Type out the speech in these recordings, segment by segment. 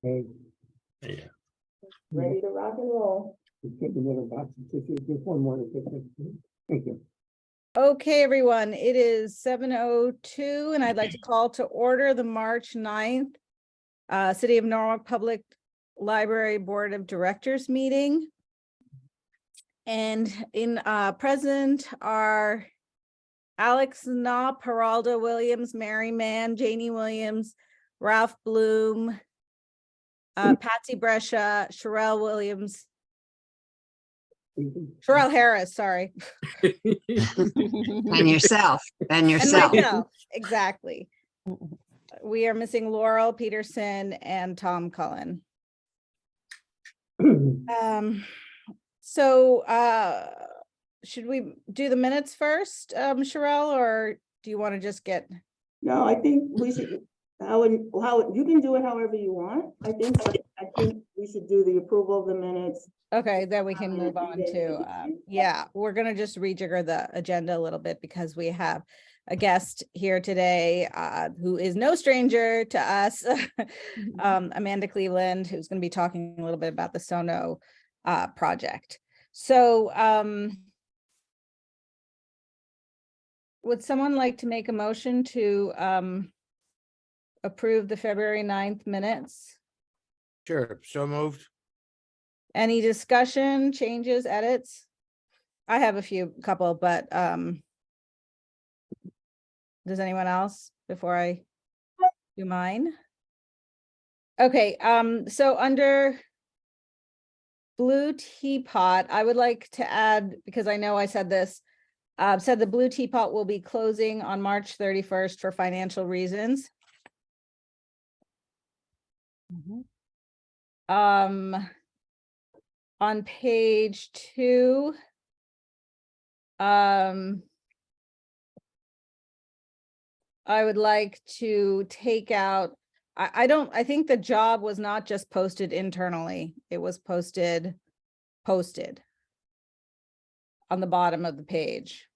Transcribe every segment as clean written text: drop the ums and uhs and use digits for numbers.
Okay. Yeah. Ready to rock and roll. Just get the middle box. Just one more. Thank you. Okay, everyone, it is 7:02 and I'd like to call to order the March 9th City of Norwalk Public Library Board of Directors meeting. And in present are Alex Knopp, Geraldo Williams, Mary Mann, Janie Williams, Ralph Bloom, Patsy Brescia, Sherelle Williams, Sherelle Harris, sorry. And yourself, and And yourself. myself, exactly. We are missing Laurel Peterson and Tom Cullen. Should we do the minutes first, Sherelle, or do you want to just get? No, I think we should, how you can do it however you want. I think we should do the approval of the minutes. Okay, then we can and move on then- to, yeah, we're gonna just rejigger the agenda a little bit because we have a guest here today, who is no stranger to us, Amanda Cleveland, who's gonna be talking a little bit about the Sono project. So, would someone like to make a motion to approve the February 9th minutes? Sure, so moved. Any discussion, changes, edits? I have a couple, but does anyone else before I do mine? Okay, so under Blue Teapot, I would like to add, because I know I said this, said the Blue Teapot will be closing on March 31st for financial reasons. On page 2, I would like to take out, I think the job was not just posted internally, it was posted on the bottom of the page.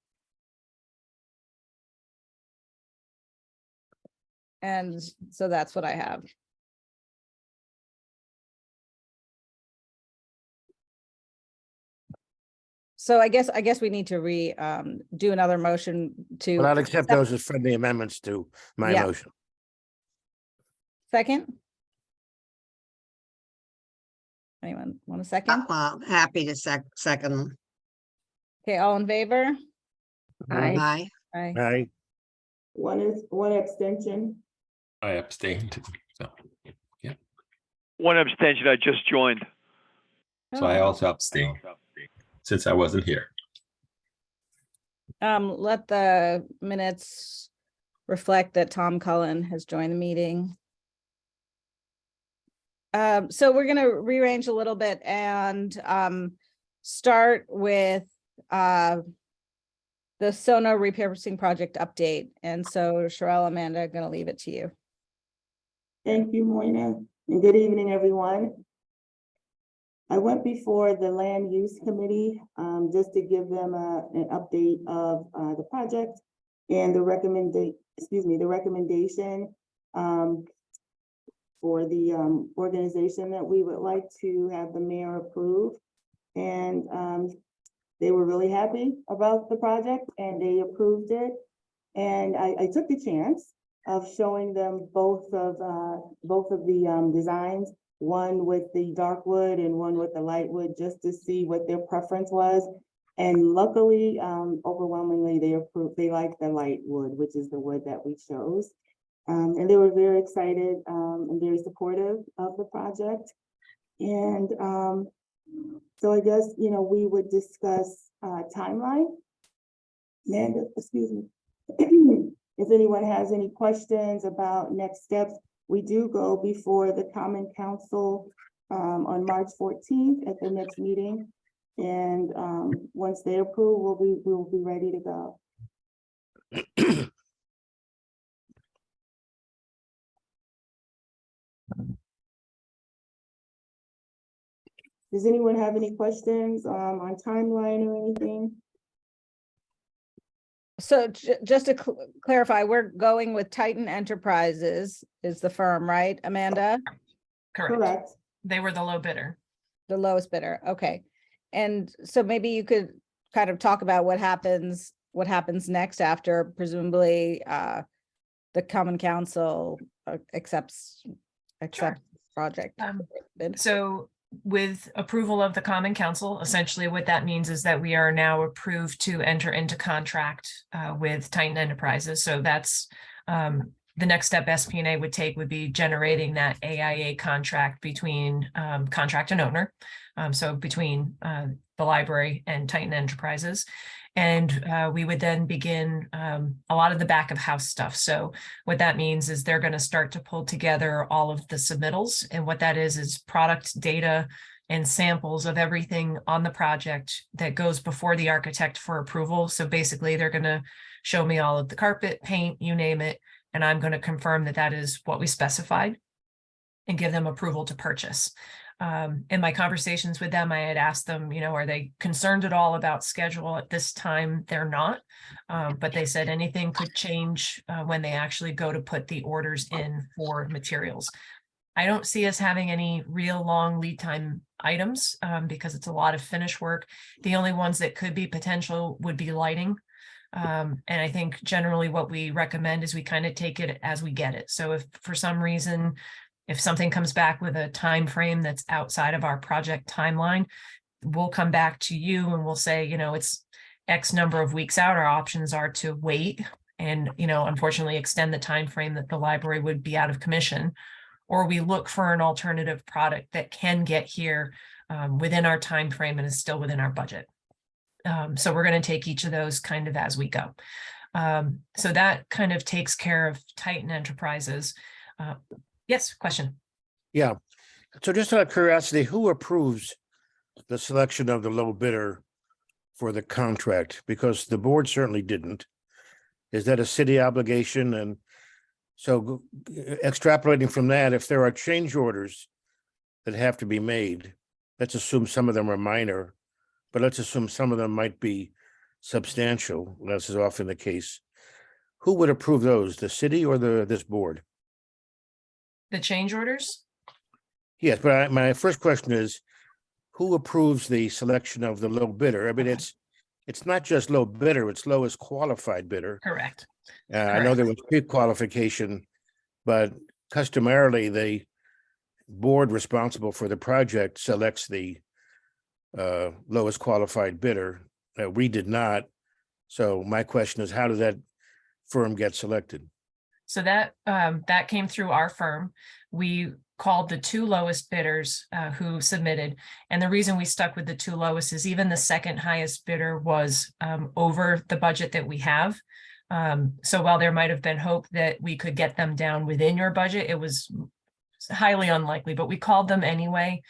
And so that's what I have. So I guess we need to do another motion to. Well, I'll accept those as friendly amendments to my Yeah. motion. Second? Anyone want a second? Well, happy to second. Okay, all in favor? Aye. Aye. Aye. One abstention. I abstained. So, One abstention, I just joined. so I Oh. also abstained since I wasn't here. Let the minutes reflect that Tom Cullen has joined the meeting. So we're gonna rearrange a little bit and start with the Sono repurposing project update. And so Sherelle, Amanda, I'm gonna leave it to you. Thank you, Moina, and good evening, everyone. I went before the Land Use Committee, just to give them an update of the project and the recommendation for the organization that we would like to have the mayor approve. And they were really happy about the project and they approved it. And I took the chance of showing them both of the designs, one with the dark wood and one with the light wood, just to see what their preference was. And luckily, overwhelmingly, they liked the light wood, which is the wood that we chose. And they were very excited and very supportive of the project. And so I guess, we would discuss timeline. Amanda, excuse me. If anyone has any questions about next steps, we do go before the Common Council on March 14th at the next meeting. And once they approve, we'll be ready to go. Does anyone have any questions on timeline or anything? So just to clarify, we're going with Titan Enterprises is the firm, right, Amanda? Correct. They were the low bidder. The lowest bidder, okay. And so maybe you could kind of talk about what happens next after presumably the common council accepts project. bid. So with approval of the Common Council, essentially what that means is that we are now approved to enter into contract with Titan Enterprises. So that's the next step SPNA would take would be generating that AIA contract between contract and owner. So between the library and Titan Enterprises. And we would then begin a lot of the back of house stuff. So what that means is they're going to start to pull together all of the submittals. And what that is product data and samples of everything on the project that goes before the architect for approval. So basically, they're going to show me all of the carpet, paint, you name it. And I'm going to confirm that that is what we specified and give them approval to purchase. In my conversations with them, I had asked them, are they concerned at all about schedule at this time? They're not, but they said anything could change when they actually go to put the orders in for materials. I don't see us having any real long lead time items because it's a lot of finish work. The only ones that could be potential would be lighting. And I think generally what we recommend is we kind of take it as we get it. So if for some reason, if something comes back with a time frame that's outside of our project timeline, we'll come back to you and we'll say, it's X number of weeks out. Our options are to wait and, unfortunately extend the time frame that the library would be out of commission, or we look for an alternative product that can get here within our time frame and is still within our budget. So we're going to take each of those kind of as we go. So that kind of takes care of Titan Enterprises. Yes, question. Yeah. So just out of curiosity, who approves the selection of the low bidder for the contract? Because the board certainly didn't. Is that a city obligation? And so extrapolating from that, if there are change orders that have to be made, let's assume some of them are minor, but let's assume some of them might be substantial, as is often the case. Who would approve those, the city or this board? The change orders? Yes, but my first question is, who approves the selection of the low bidder? I mean, it's not just low bidder, it's lowest qualified bidder. Correct. I know there was pre-qualification, but customarily the board responsible for the project selects the lowest qualified bidder. We did not. So my question is, how did that firm get selected? So that came through our firm. We called the two lowest bidders who submitted. And the reason we stuck with the two lowest is even the second highest bidder was over the budget that we have. So while there might have been hope that we could get them down within your budget, it was highly unlikely, but we called them anyway,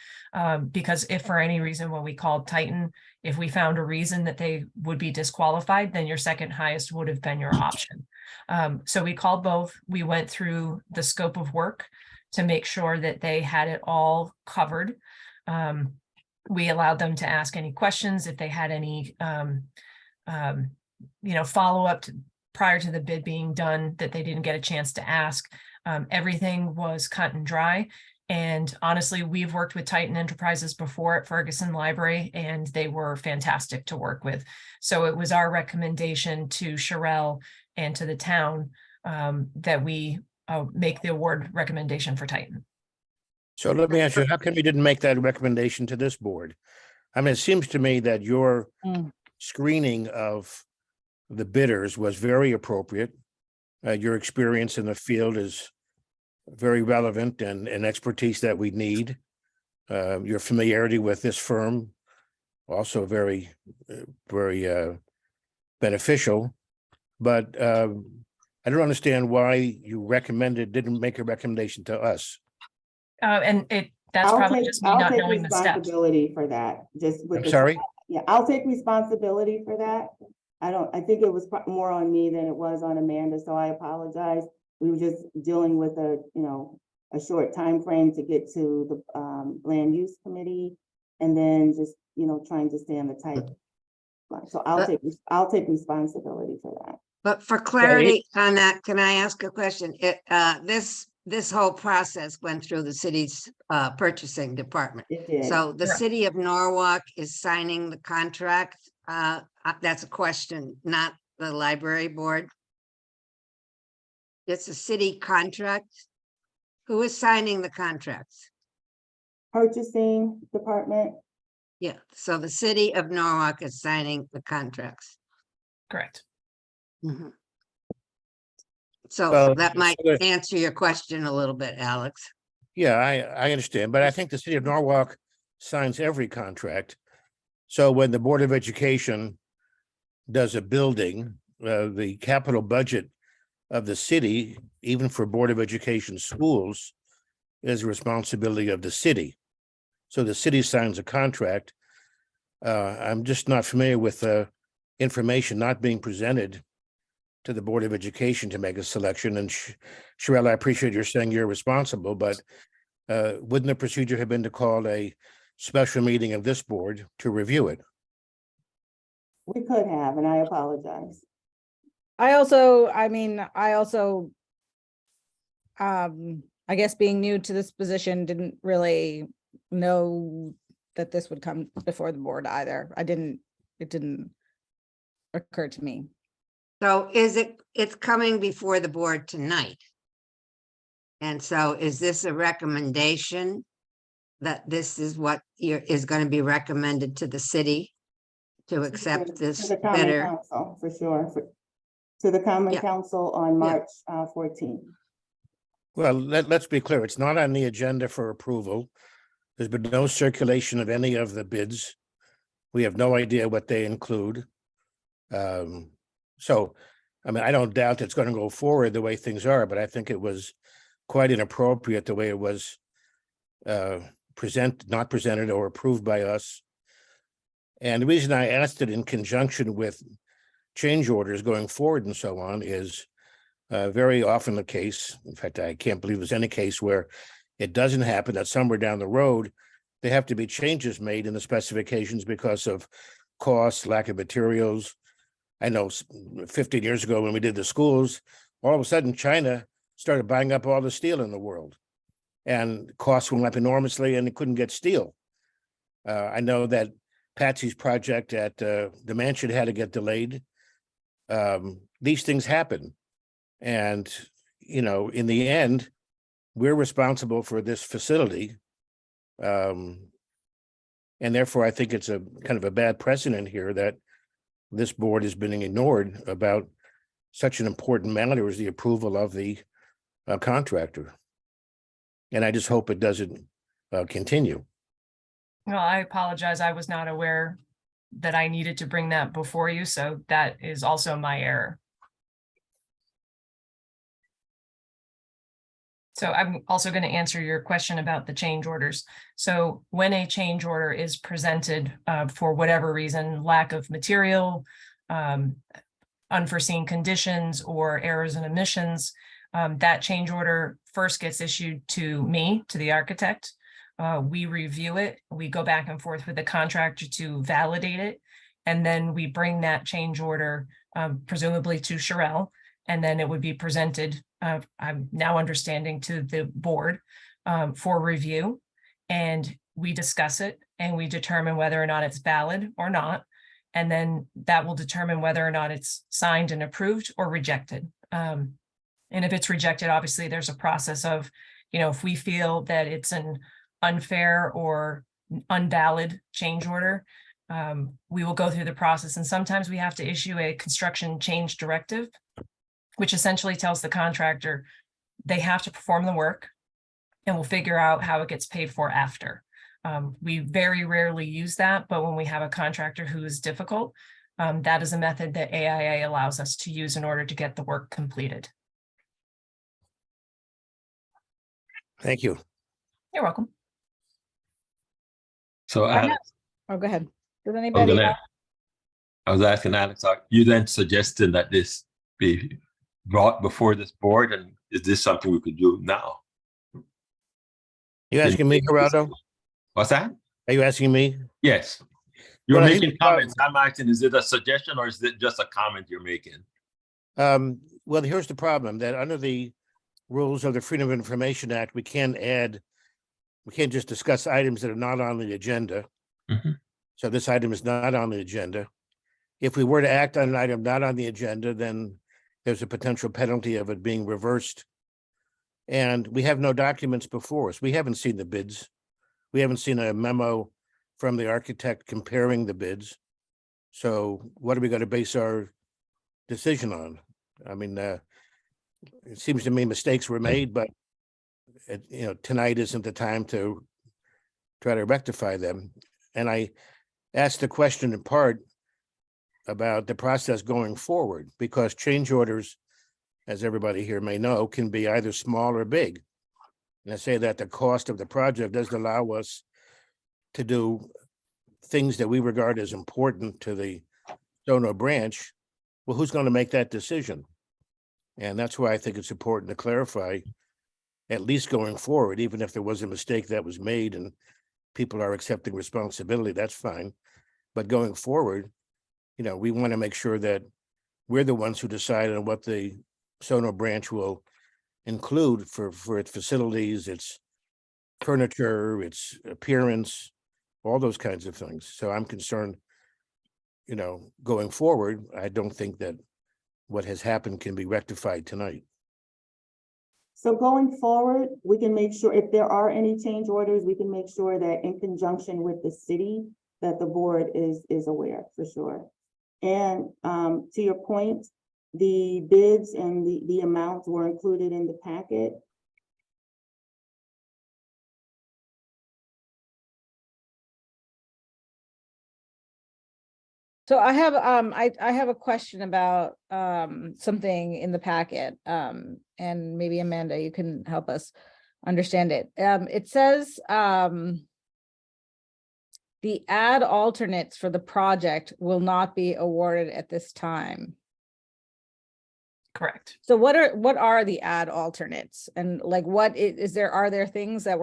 because if for any reason when we called Titan, if we found a reason that they would be disqualified, then your second highest would have been your option. So we called both. We went through the scope of work to make sure that they had it all covered. We allowed them to ask any questions if they had any, follow-up prior to the bid being done that they didn't get a chance to ask. Everything was cut and dry. And honestly, we've worked with Titan Enterprises before at Ferguson Library, and they were fantastic to work with. So it was our recommendation to Sherelle and to the town that we make the award recommendation for Titan. So let me ask you, how come you didn't make that recommendation to this board? I mean, it seems to me that your screening of the bidders was very appropriate. Your experience in the field is very relevant and expertise that we need. Your familiarity with this firm also very beneficial. But I don't understand why you didn't make a recommendation to us. And that's probably just me not knowing the steps. I'll take responsibility for that. I'm sorry? Yeah, I'll take responsibility for that. I think it was more on me than it was on Amanda, so I apologize. We were just dealing with a short time frame to get to the land use committee, and then just, trying to stay on the tight. So I'll take responsibility for that. But for clarity on that, can I ask a question? This this whole process went through the city's purchasing department. It did. So the Correct. city of Norwalk is signing the contract. That's a question, not the library board. It's a city contract. Who is signing the contracts? Purchasing department, Yeah, so the city of Norwalk is signing the contracts. Correct. Mhm. So Well, that might so the- answer your question a little bit, Alex. Yeah, I understand, but I think the city of Norwalk signs every contract. So when the Board of Education does a building, the capital budget of the city, even for Board of Education schools, is a responsibility of the city. So the city signs a contract. I'm just not familiar with information not being presented to the Board of Education to make a selection. And Sherelle, I appreciate you're saying you're responsible, but wouldn't the procedure have been to call a special meeting of this board to review it? we could have, and I apologize. I also, I guess being new to this position, didn't really know that this would come before the board either. It didn't occur to me. So it's coming before the board tonight. And so is this a recommendation that this is what is going to be recommended to the city to accept To this the common bidder? council, for sure, to the common Yeah. council on March 14th. Well, let's be clear, it's not on the agenda for approval. There's been no circulation of any of the bids. We have no idea what they include. So, I mean, I don't doubt it's going to go forward the way things are, but I think it was quite inappropriate the way it was not presented or approved by us. And the reason I asked it in conjunction with change orders going forward and so on is very often the case. In fact, I can't believe there's any case where it doesn't happen, that somewhere down the road, there have to be changes made in the specifications because of costs, lack of materials. I know 15 years ago when we did the schools, all of a sudden China started buying up all the steel in the world. And costs went up enormously and they couldn't get steel. I know that Patsy's project at the mansion had to get delayed. These things happen. And, you know, in the end, we're responsible for this facility. And therefore, I think it's a kind of a bad precedent here that this board is being ignored about such an important matter as the approval of the contractor. And I just hope it doesn't continue. Well, I apologize. I was not aware that I needed to bring that before you, so that is also my error. So I'm also going to answer your question about the change orders. So when a change order is presented for whatever reason, lack of material, unforeseen conditions, or errors and omissions, that change order first gets issued to me, to the architect. We review it. We go back and forth with the contractor to validate it. And then we bring that change order presumably to Sherelle, and then it would be presented, I'm now understanding, to the board for review. And we discuss it and we determine whether or not it's valid or not. And then that will determine whether or not it's signed and approved or rejected. And if it's rejected, obviously there's a process of, if we feel that it's an unfair or unvalid change order, we will go through the process. And sometimes we have to issue a construction change directive, which essentially tells the contractor they have to perform the work, and we'll figure out how it gets paid for after. We very rarely use that, but when we have a contractor who is difficult, that is a method that AIA allows us to use in order to get the work completed. Thank you. You're welcome. So Alex, Oh, go ahead. Does I was anybody? gonna- I was asking Alex, are you then suggesting that this be brought before this board, and is this something we could do now? You asking me, Geraldo? What's that? Are you asking me? Yes. You're Well, I think, making comments. I'm asking, is it a suggestion or is it just a comment you're making? Well, here's the problem, that under the rules of the Freedom of Information Act, we can't just discuss items that are not on the agenda. Mhm. So this item is not on the agenda. If we were to act on an item not on the agenda, then there's a potential penalty of it being reversed. And we have no documents before us. We haven't seen the bids. We haven't seen a memo from the architect comparing the bids. So what are we going to base our decision on? I mean, it seems to me mistakes were made, but tonight isn't the time to try to rectify them. And I asked the question in part about the process going forward, because change orders, as everybody here may know, can be either small or big. And I say that the cost of the project doesn't allow us to do things that we regard as important to the Stono branch. Well, who's going to make that decision? And that's why I think it's important to clarify, at least going forward, even if there was a mistake that was made and people are accepting responsibility, that's fine. But going forward, we want to make sure that we're the ones who decide on what the Stono branch will include for its facilities, its furniture, its appearance, all those kinds of things. So I'm concerned, going forward, I don't think that what has happened can be rectified tonight. So going forward, we can make sure if there are any change orders, we can make sure that in conjunction with the city, that the board is aware for sure. And to your point, the bids and the amounts were included in the packet. So I have I have a question about something in the packet, and maybe Amanda, you can help us understand it. It says the ad alternates for the project will not be awarded at this time. Correct. So what are the ad alternates, and like are there things that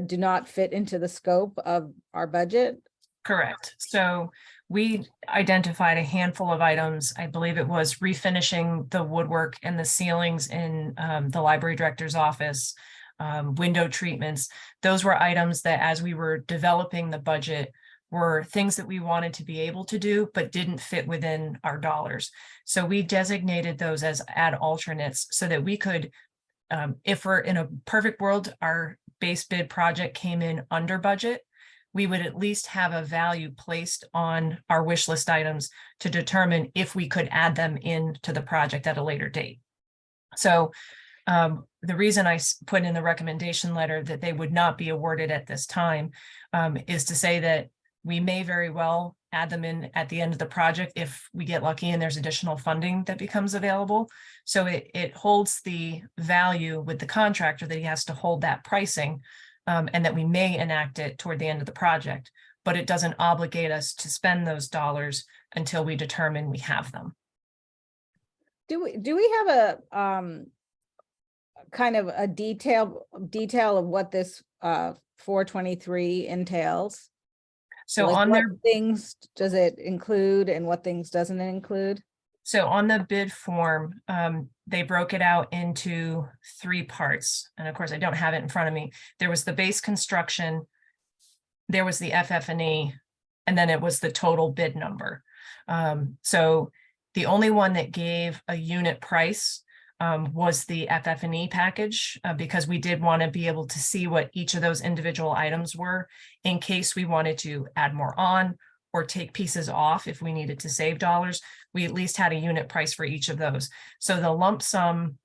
do not fit into the scope of our budget? Correct. So we identified a handful of items. I believe it was refinishing the woodwork and the ceilings in the library director's office, window treatments. Those were items that, as we were developing the budget, were things that we wanted to be able to do, but didn't fit within our dollars. So we designated those as ad alternates so that we could, if we're in a perfect world, our base bid project came in under budget, we would at least have a value placed on our wish list items to determine if we could add them into the project at a later date. So the reason I put in the recommendation letter that they would not be awarded at this time is to say that we may very well add them in at the end of the project if we get lucky and there's additional funding that becomes available. So it holds the value with the contractor that he has to hold that pricing, and that we may enact it toward the end of the project, but it doesn't obligate us to spend those dollars until we determine we have them. Do we have a kind of a detail of what this 423 entails? So Like on what their things does it include and what things doesn't it include? So on the bid form, they broke it out into 3 parts. And of course, I don't have it in front of me. There was the base construction, there was the FF&E, and then it was the total bid number. So the only one that gave a unit price was the FF&E package, because we did want to be able to see what each of those individual items were in case we wanted to add more on or take pieces off if we needed to save dollars. We at least had a unit price for each of those. So the lump sum,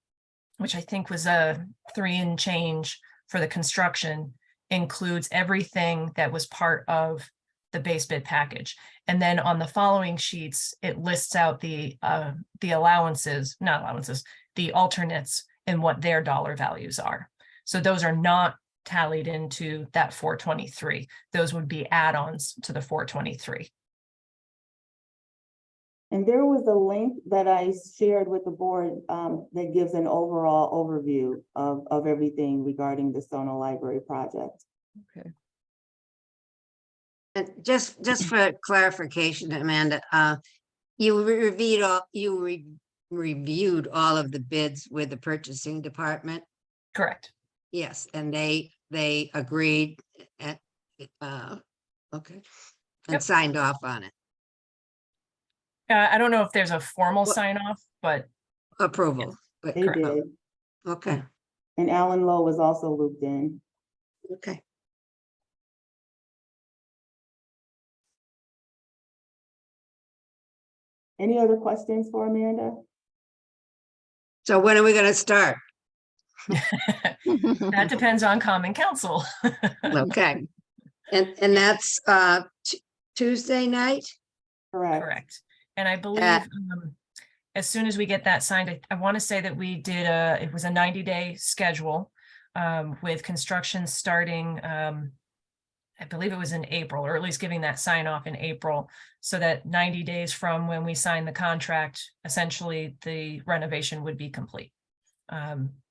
which I think was a 3 and change for the construction, includes everything that was part of the base bid package. And then on the following sheets, it lists out the allowances, not allowances, the alternates and what their dollar values are. So those are not tallied into that 423. Those would be add-ons to the 423. And there was a link that I shared with the board that gives an overall overview of everything regarding the Stono Library project. Okay. And just for clarification, Amanda, you reviewed reviewed all of the bids with the purchasing department? Correct. Yes, and they agreed at, okay, and Yep. signed off on it. I don't know if there's a formal What- sign off, but Approval. But- They Correct. did. Okay, And Alan Lowe was also looped in. okay. Any other questions for Amanda? So when are we gonna start? that depends on common council. Okay. And that's Tuesday night? Correct. Correct. And I believe as soon as we get that signed, I want to say that we did it was a 90-day schedule with construction starting, I believe it was in April, or at least giving that sign off in April, so that 90 days from when we sign the contract, essentially the renovation would be complete.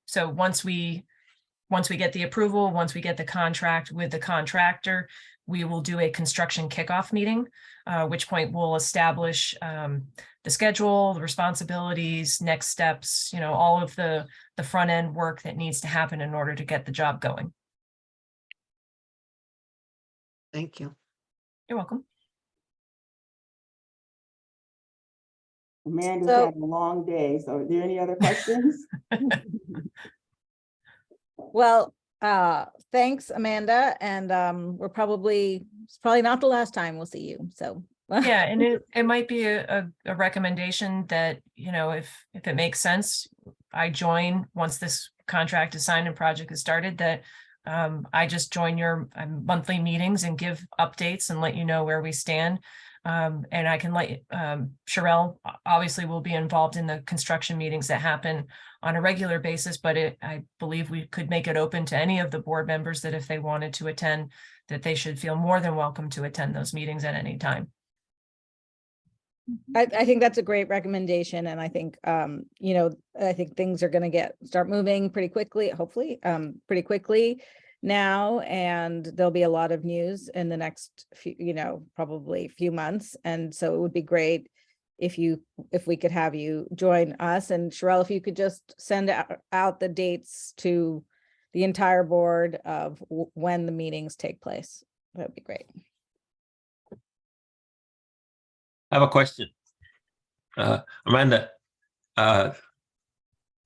So once we get the approval, once we get the contract with the contractor, we will do a construction kickoff meeting, which point we'll establish the schedule, the responsibilities, next steps, all of the front end work that needs to happen in order to get the job going. Thank you. You're welcome. Amanda's So- had a long day, so are there any other questions? Well, thanks, Amanda, and it's probably not the last time we'll see you, so. Yeah, and it might be a recommendation that, if it makes sense, I join once this contract is signed and project is started, that I just join your monthly meetings and give updates and let you know where we stand. And I can let Sherelle obviously will be involved in the construction meetings that happen on a regular basis, but I believe we could make it open to any of the board members that if they wanted to attend, that they should feel more than welcome to attend those meetings at any time. I think that's a great recommendation, and I think, I think things are gonna start moving pretty quickly, hopefully, pretty quickly now, and there'll be a lot of news in the next few, probably few months, and so it would be great if we could have you join us, and Sherelle, if you could just send out the dates to the entire board of when the meetings take place, that'd be great. I have a question. Amanda, does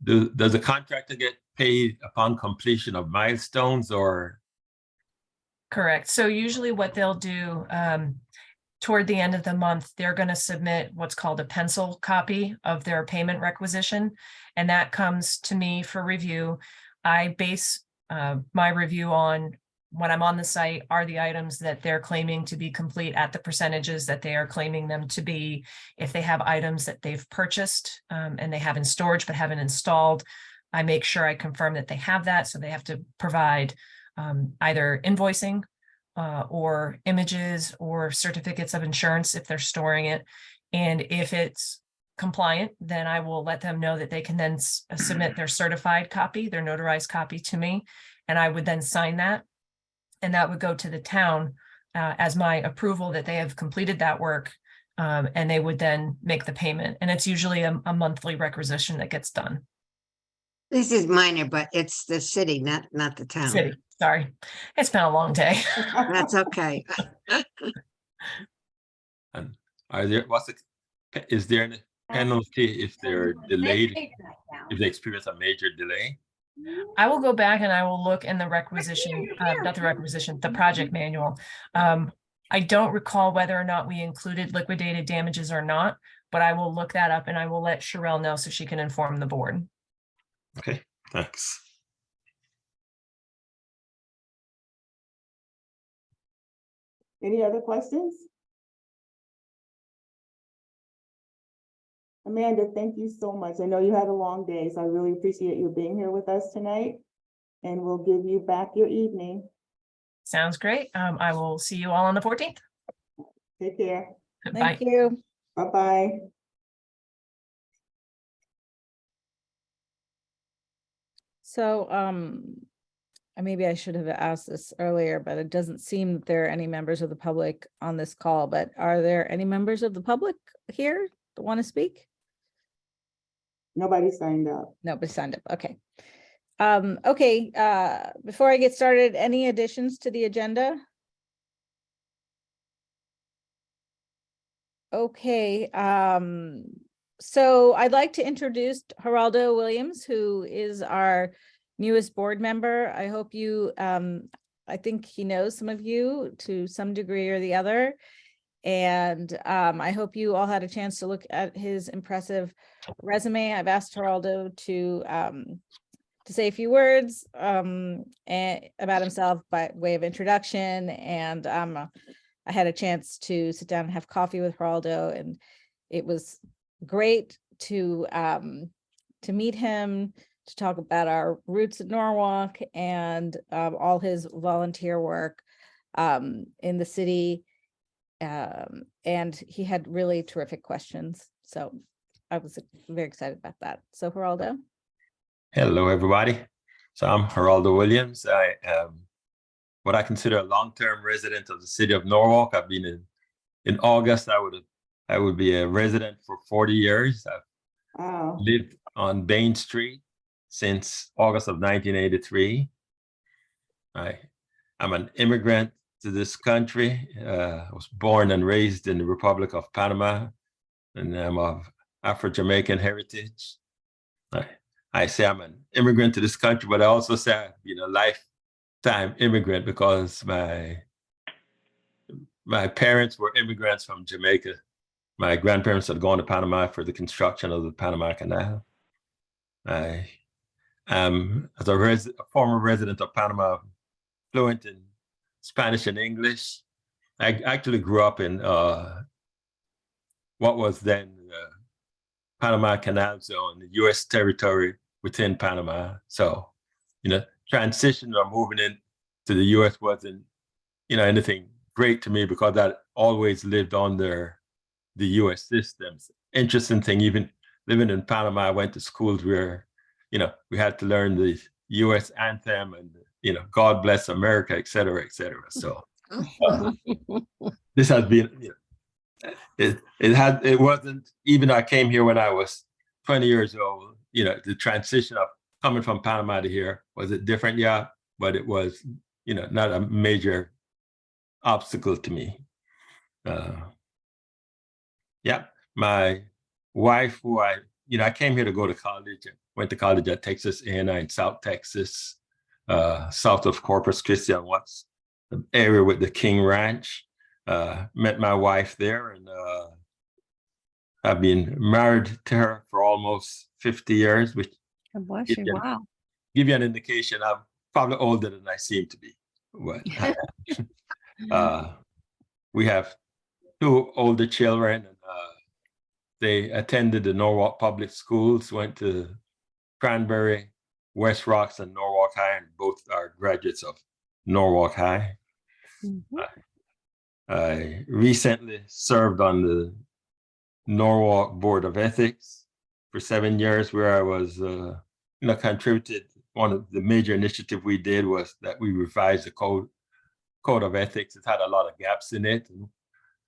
the contractor get paid upon completion of milestones or? Correct. So usually what they'll do toward the end of the month, they're going to submit what's called a pencil copy of their payment requisition. And that comes to me for review. I base my review on when I'm on the site are the items that they're claiming to be complete at the percentages that they are claiming them to be. If they have items that they've purchased and they have in storage but haven't installed, I make sure I confirm that they have that. So they have to provide either invoicing or images or certificates of insurance if they're storing it. And if it's compliant, then I will let them know that they can then submit their certified copy, their notarized copy to me, and I would then sign that. And that would go to the town as my approval that they have completed that work, and they would then make the payment. And it's usually a monthly requisition that gets done. This is minor, but it's the city, not the town. City, sorry. It's been a long day. That's okay. And is there any penalty if they're delayed, if they experience a major delay? I will go back and I will look in the requisition, not the requisition, the project manual. I don't recall whether or not we included liquidated damages or not, but I will look that up and I will let Sherelle know so she can inform the board. Okay, thanks. Any other questions? Amanda, thank you so much. I know you had a long day, so I really appreciate you being here with us tonight. And we'll give you back your evening. Sounds great. I will see you all on the 14th. Take care. Bye. Thank you. Bye-bye. So, maybe I should have asked this earlier, but it doesn't seem that there are any members of the public on this call, but are there any members of the public here that want to speak? Nobody signed up. Nobody signed up. Okay. Okay, before I get started, any additions to the agenda? Okay, so I'd like to introduce Geraldo Williams, who is our newest board member. I hope you, I think he knows some of you to some degree or the other. And I hope you all had a chance to look at his impressive resume. I've asked Geraldo to say a few words about himself by way of introduction. And I had a chance to sit down and have coffee with Geraldo, and it was great to meet him, to talk about our roots at Norwalk and all his volunteer work in the city. And he had really terrific questions. So I was very excited about that. So Geraldo. Hello, everybody. So I'm Geraldo Williams. I am what I consider a long-term resident of the city of Norwalk. I've been in August, I would be a resident for 40 years. I've Wow. lived on Bain Street since August of 1983. I'm an immigrant to this country. I was born and raised in the Republic of Panama, and I'm of Afro-Jamaican heritage. I say I'm an immigrant to this country, but I also say I've been a lifetime immigrant because my parents were immigrants from Jamaica. My grandparents had gone to Panama for the construction of the Panama Canal. I am, as a former resident of Panama, fluent in Spanish and English. I actually grew up in what was then the Panama Canal Zone, the U.S. territory within Panama. So, transition or moving into the U.S. wasn't, anything great to me because I always lived under the U.S. systems. Interesting thing, even living in Panama, I went to schools where, we had to learn the U.S. anthem and, God bless America, et cetera, et cetera. So this has been, it wasn't, even I came here when I was 20 years old, the transition of coming from Panama to here, was it different? Yeah, but it was, not a major obstacle to me. Yeah, my wife, who I came here to go to college, went to college at Texas A&M in South Texas, south of Corpus Christi, on what's the area with the King Ranch. Met my wife there, and I've been married to her for almost 50 years, which God bless give you. you, Wow. give you an indication. I'm probably older than I seem to be. But we have 2 older children, and they attended the Norwalk Public Schools, went to Cranberry, West Rocks, and Norwalk High, and both are graduates of Norwalk High. Mhm. I recently served on the Norwalk Board of Ethics for 7 years, where I was, contributed. One of the major initiatives we did was that we revised the code of ethics. It had a lot of gaps in it. And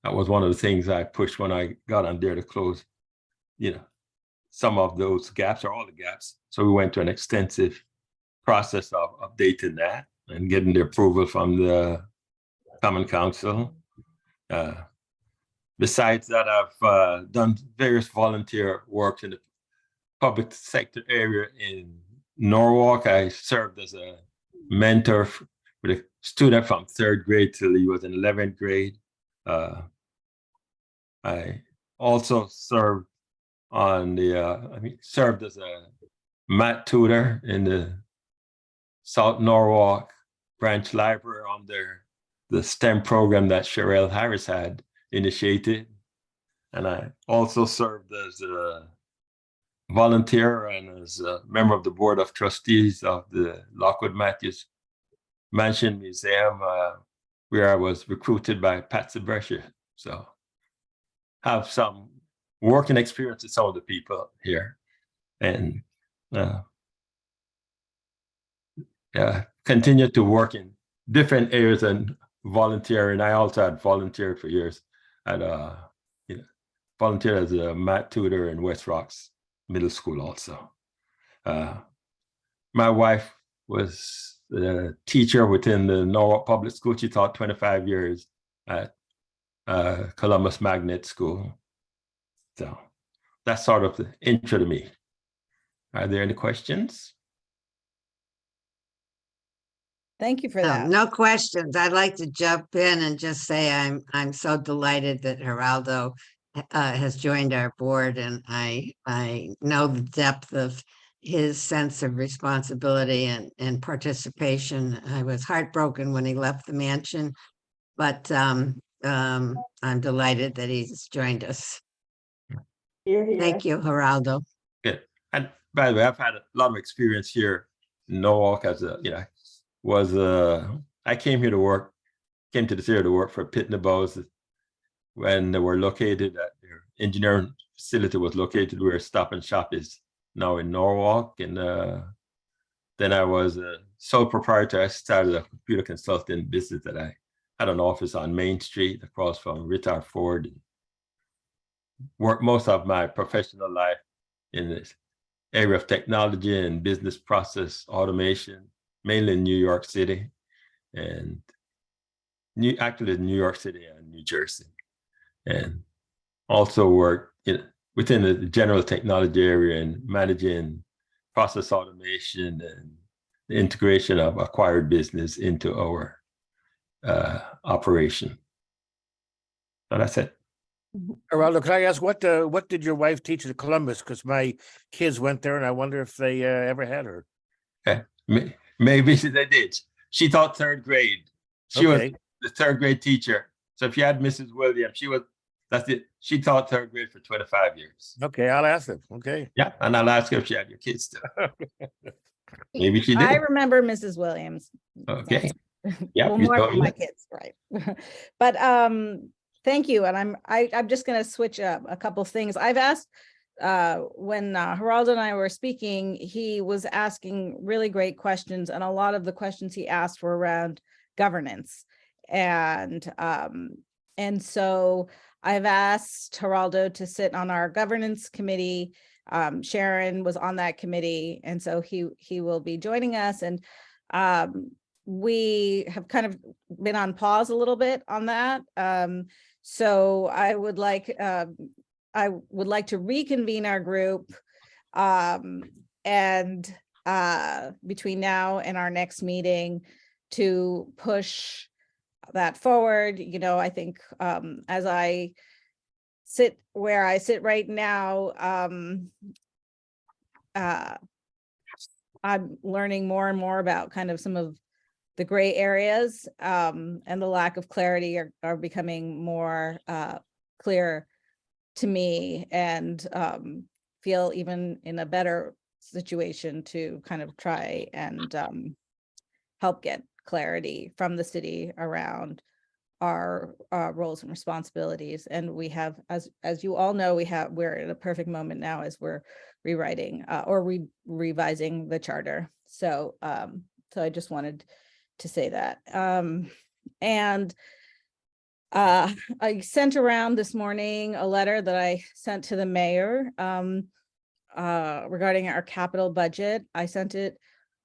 that was one of the things I pushed when I got on there to close, some of those gaps or all the gaps. So we went to an extensive process of updating that and getting the approval from the Common Council. Besides that, I've done various volunteer work in the public sector area in Norwalk. I served as a mentor with a student from 3rd grade till he was in 11th grade. I also served on served as a math tutor in the South Norwalk Branch Library under the STEM program that Sherelle Harris had initiated. And I also served as a volunteer and as a member of the Board of Trustees of the Lockwood Matthews Mansion Museum, where I was recruited by Patsy Brescia. So have some working experience with some of the people here, and continue to work in different areas and volunteering. I also had volunteered for years at volunteered as a math tutor in West Rocks middle school also. My wife was a teacher within the Norwalk Public School. She taught 25 years at Columbus Magnet School. So that's sort of the intro to me. Are there any questions? Thank you for No, that. no questions. I'd like to jump in and just say I'm so delighted that Geraldo has joined our board, and I know the depth of his sense of responsibility and participation. I was heartbroken when he left the mansion, but I'm delighted that he's joined us. Here, here. Thank you, Geraldo. Good. And by the way, I've had a lot of experience here in Norwalk as a, I came to the city to work for Pitney Bowes when they were located at their engineering facility was located where Stop and Shop is now in Norwalk. And then I was a sole proprietor. I started a computer consulting business that I had an office on Main Street across from Ritter Ford. Worked most of my professional life in this area of technology and business process automation, mainly in New York City, and actually New York City and New Jersey, and also worked within the general technology area and managing process automation and the integration of acquired business into our operation. So that's it. Geraldo, can I ask what did your wife teach at Columbus? Because my kids went there and I wonder if they ever had her. Okay. Maybe they did. She taught third grade. She was Okay. the third grade teacher. So if you had Mrs. Williams, that's it. She taught third grade for 25 years. Okay, I'll ask them. Okay. Yeah. And I'll ask her if she had your kids too. Maybe she I did. remember Mrs. Williams. Okay. Yeah. Well, you more told for me. my kids, right? But thank you. And I'm just gonna switch up a couple things. I've asked when Geraldo and I were speaking, he was asking really great questions, and a lot of the questions he asked were around governance. And so I've asked Geraldo to sit on our governance committee. Sharon was on that committee, and so he will be joining us. And we have kind of been on pause a little bit on that. So I would like to reconvene our group and between now and our next meeting to push that forward. You know, I think as I sit where I sit right now, I'm learning more and more about kind of some of the gray areas, and the lack of clarity are becoming more clear to me, and feel even in a better situation to kind of try and help get clarity from the city around our roles and responsibilities. And we have, as you all know, we're in a perfect moment now as we're rewriting or revising the charter. So I just wanted to say that. And I sent around this morning a letter that I sent to the mayor regarding our capital budget. I sent it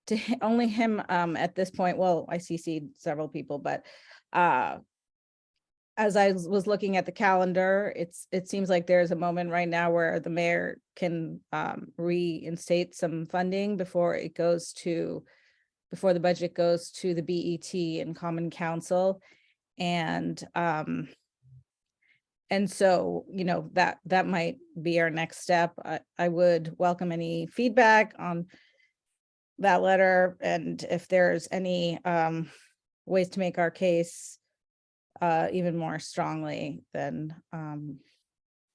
to only him at this point. Well, I CC'd several people, but as I was looking at the calendar, it seems like there's a moment right now where the mayor can reinstate some funding before the budget goes to the BET and Common Council. And so, you know, that might be our next step. I would welcome any feedback on that letter, and if there's any ways to make our case even more strongly than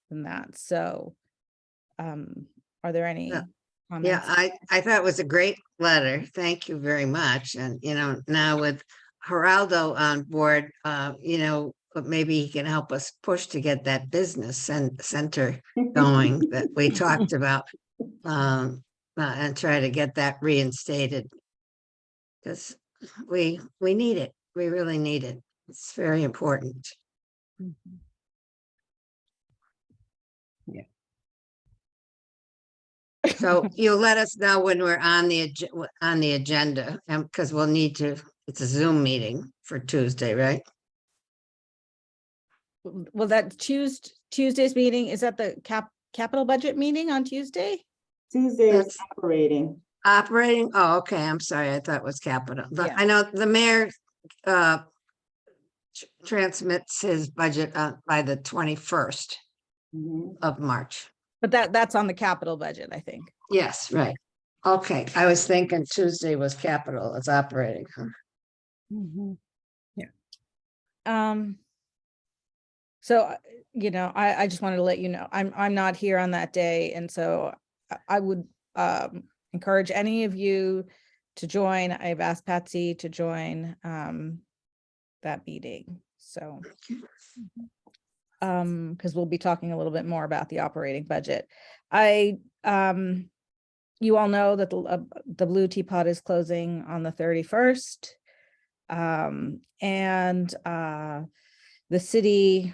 that. So are there any comments? Yeah, I thought it was a great letter. Thank you very much. And, you know, now with Geraldo on board, you know, maybe he can help us push to get that business center going that we talked about, and try to get that reinstated. Because we need it. We really need it. It's very important. Mhm. So you'll let us know when we're on the agenda, because we'll need to, it's a Zoom meeting for Tuesday, right? Well, that Tuesday's meeting, is that the capital budget meeting on Tuesday? Tuesday is That's- operating. Operating, oh, okay, I'm sorry, I thought it was capital. But Yeah. I know the mayor transmits his budget by the 21st Mhm. of March. But that's on the capital budget, I think. Yes, right. Okay, I was thinking Tuesday was capital, it's operating. Huh? Yeah. So, I just wanted to let you know, I'm not here on that day, and so I would encourage any of you to join. I've asked Patsy to join that meeting, so. Because we'll be talking a little bit more about the operating budget. You all know that the Blue Teapot is closing on the 31st. And the city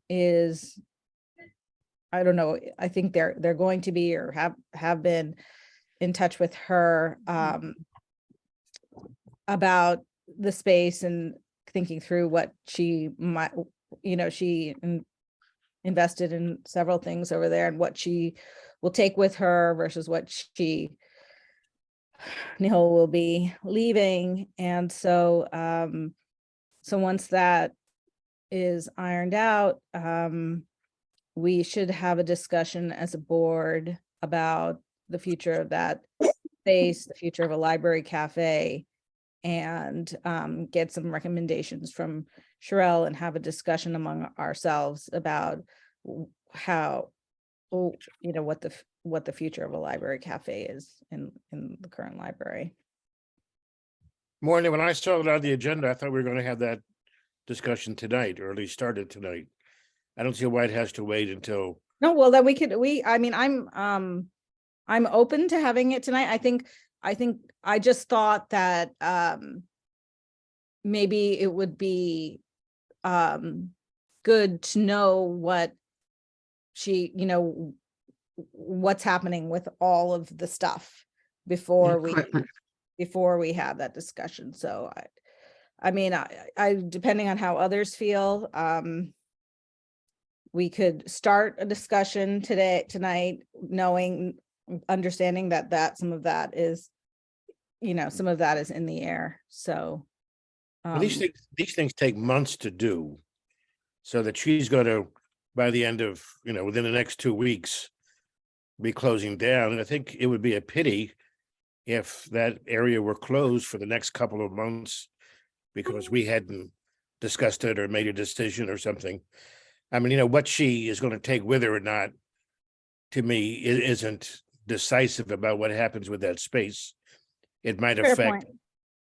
is, I don't know, I think they're going to be or have been in touch with her about the space and thinking through what she might, she invested in several things over there and what she will take with her versus what Neil will be leaving. And so, so once that is ironed out, we should have a discussion as a board about the future of that space, the future of a library cafe, and get some recommendations from Sherelle and have a discussion among ourselves about how, what the future of a library cafe is in the current library. Morning, when I saw it on the agenda, I thought we were going to have that discussion tonight, or at least started tonight. I don't see why it has to wait until, No, well, then I'm open to having it tonight. I think I just thought that maybe it would be good to know what what's happening with all of the stuff before Equipment. we have that discussion. So I depending on how others feel, we could start a discussion tonight, understanding that some of that is in the air. So well, these things take months to do. So that she's going to, by the end of, within the next 2 weeks, be closing down. And I think it would be a pity if that area were closed for the next couple of months because we hadn't discussed it or made a decision or something. I mean, what she is going to take with her or not, to me, it isn't decisive about what happens with that space. It might Fair affect, point.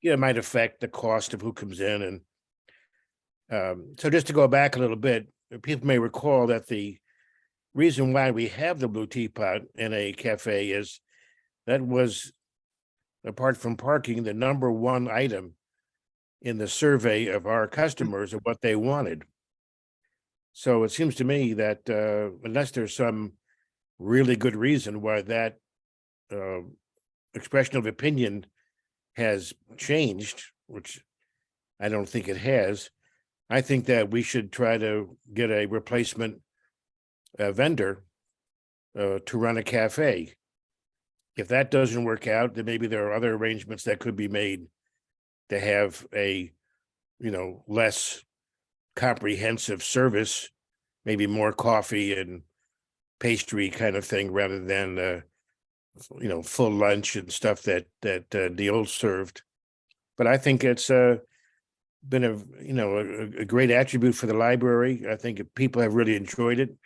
it might affect the cost of who comes in. And so just to go back a little bit, people may recall that the reason why we have the Blue Teapot in a cafe is that was, apart from parking, the number one item in the survey of our customers of what they wanted. So it seems to me that unless there's some really good reason why that expression of opinion has changed, which I don't think it has, I think that we should try to get a replacement vendor to run a cafe. If that doesn't work out, then maybe there are other arrangements that could be made to have a, less comprehensive service, maybe more coffee and pastry kind of thing rather than, full lunch and stuff that Neil served. But I think it's been a great attribute for the library. I think people have really enjoyed it.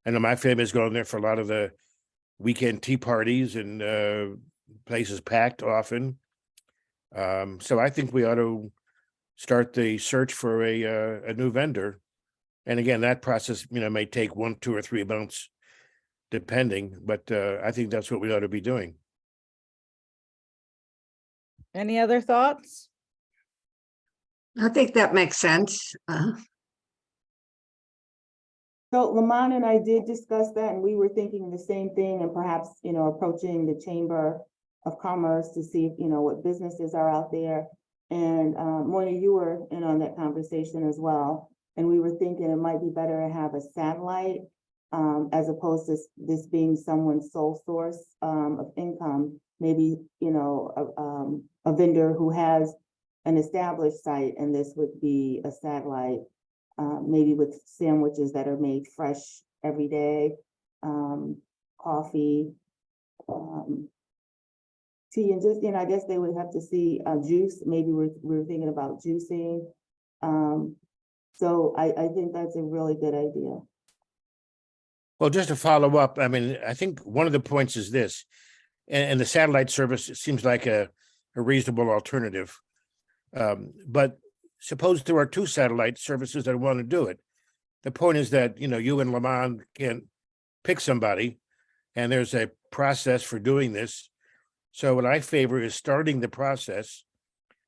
I know my family's gone there for a lot of the weekend tea parties and places packed often. So I think we ought to start the search for a new vendor. And again, that process, may take 1, 2, or 3 months, depending, but I think that's what we ought to be doing. Any other thoughts? I think that makes sense. So Lamont and I did discuss that, and we were thinking the same thing, and perhaps, approaching the Chamber of Commerce to see, what businesses are out there. And, Moina, you were in on that conversation as well. And we were thinking it might be better to have a satellite, as opposed to this being someone's sole source, of income. Maybe, a vendor who has an established site, and this would be a satellite, maybe with sandwiches that are made fresh every day, coffee, tea, and just, I guess they would have to see juice. Maybe we're thinking about juicing. So I think that's a really good idea. Well, just to follow up, I mean, I think one of the points is this, and the satellite service seems like a reasonable alternative. But suppose there are two satellite services that want to do it. The point is that, you and Lamont can pick somebody, and there's a process for doing this. So what I favor is starting the process,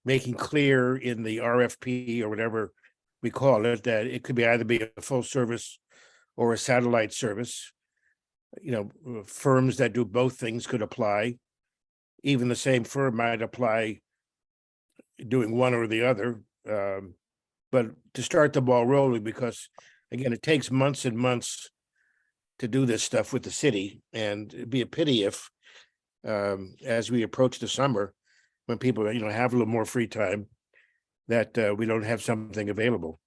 making clear in the RFP or whatever we call it, that it could be either be a full service or a satellite service. Firms that do both things could apply. Even the same firm might apply doing one or the other. But to start the ball rolling, because again, it takes months and months to do this stuff with the city, and it'd be a pity if, as we approach the summer, when people, have a little more free time, that we don't have something available.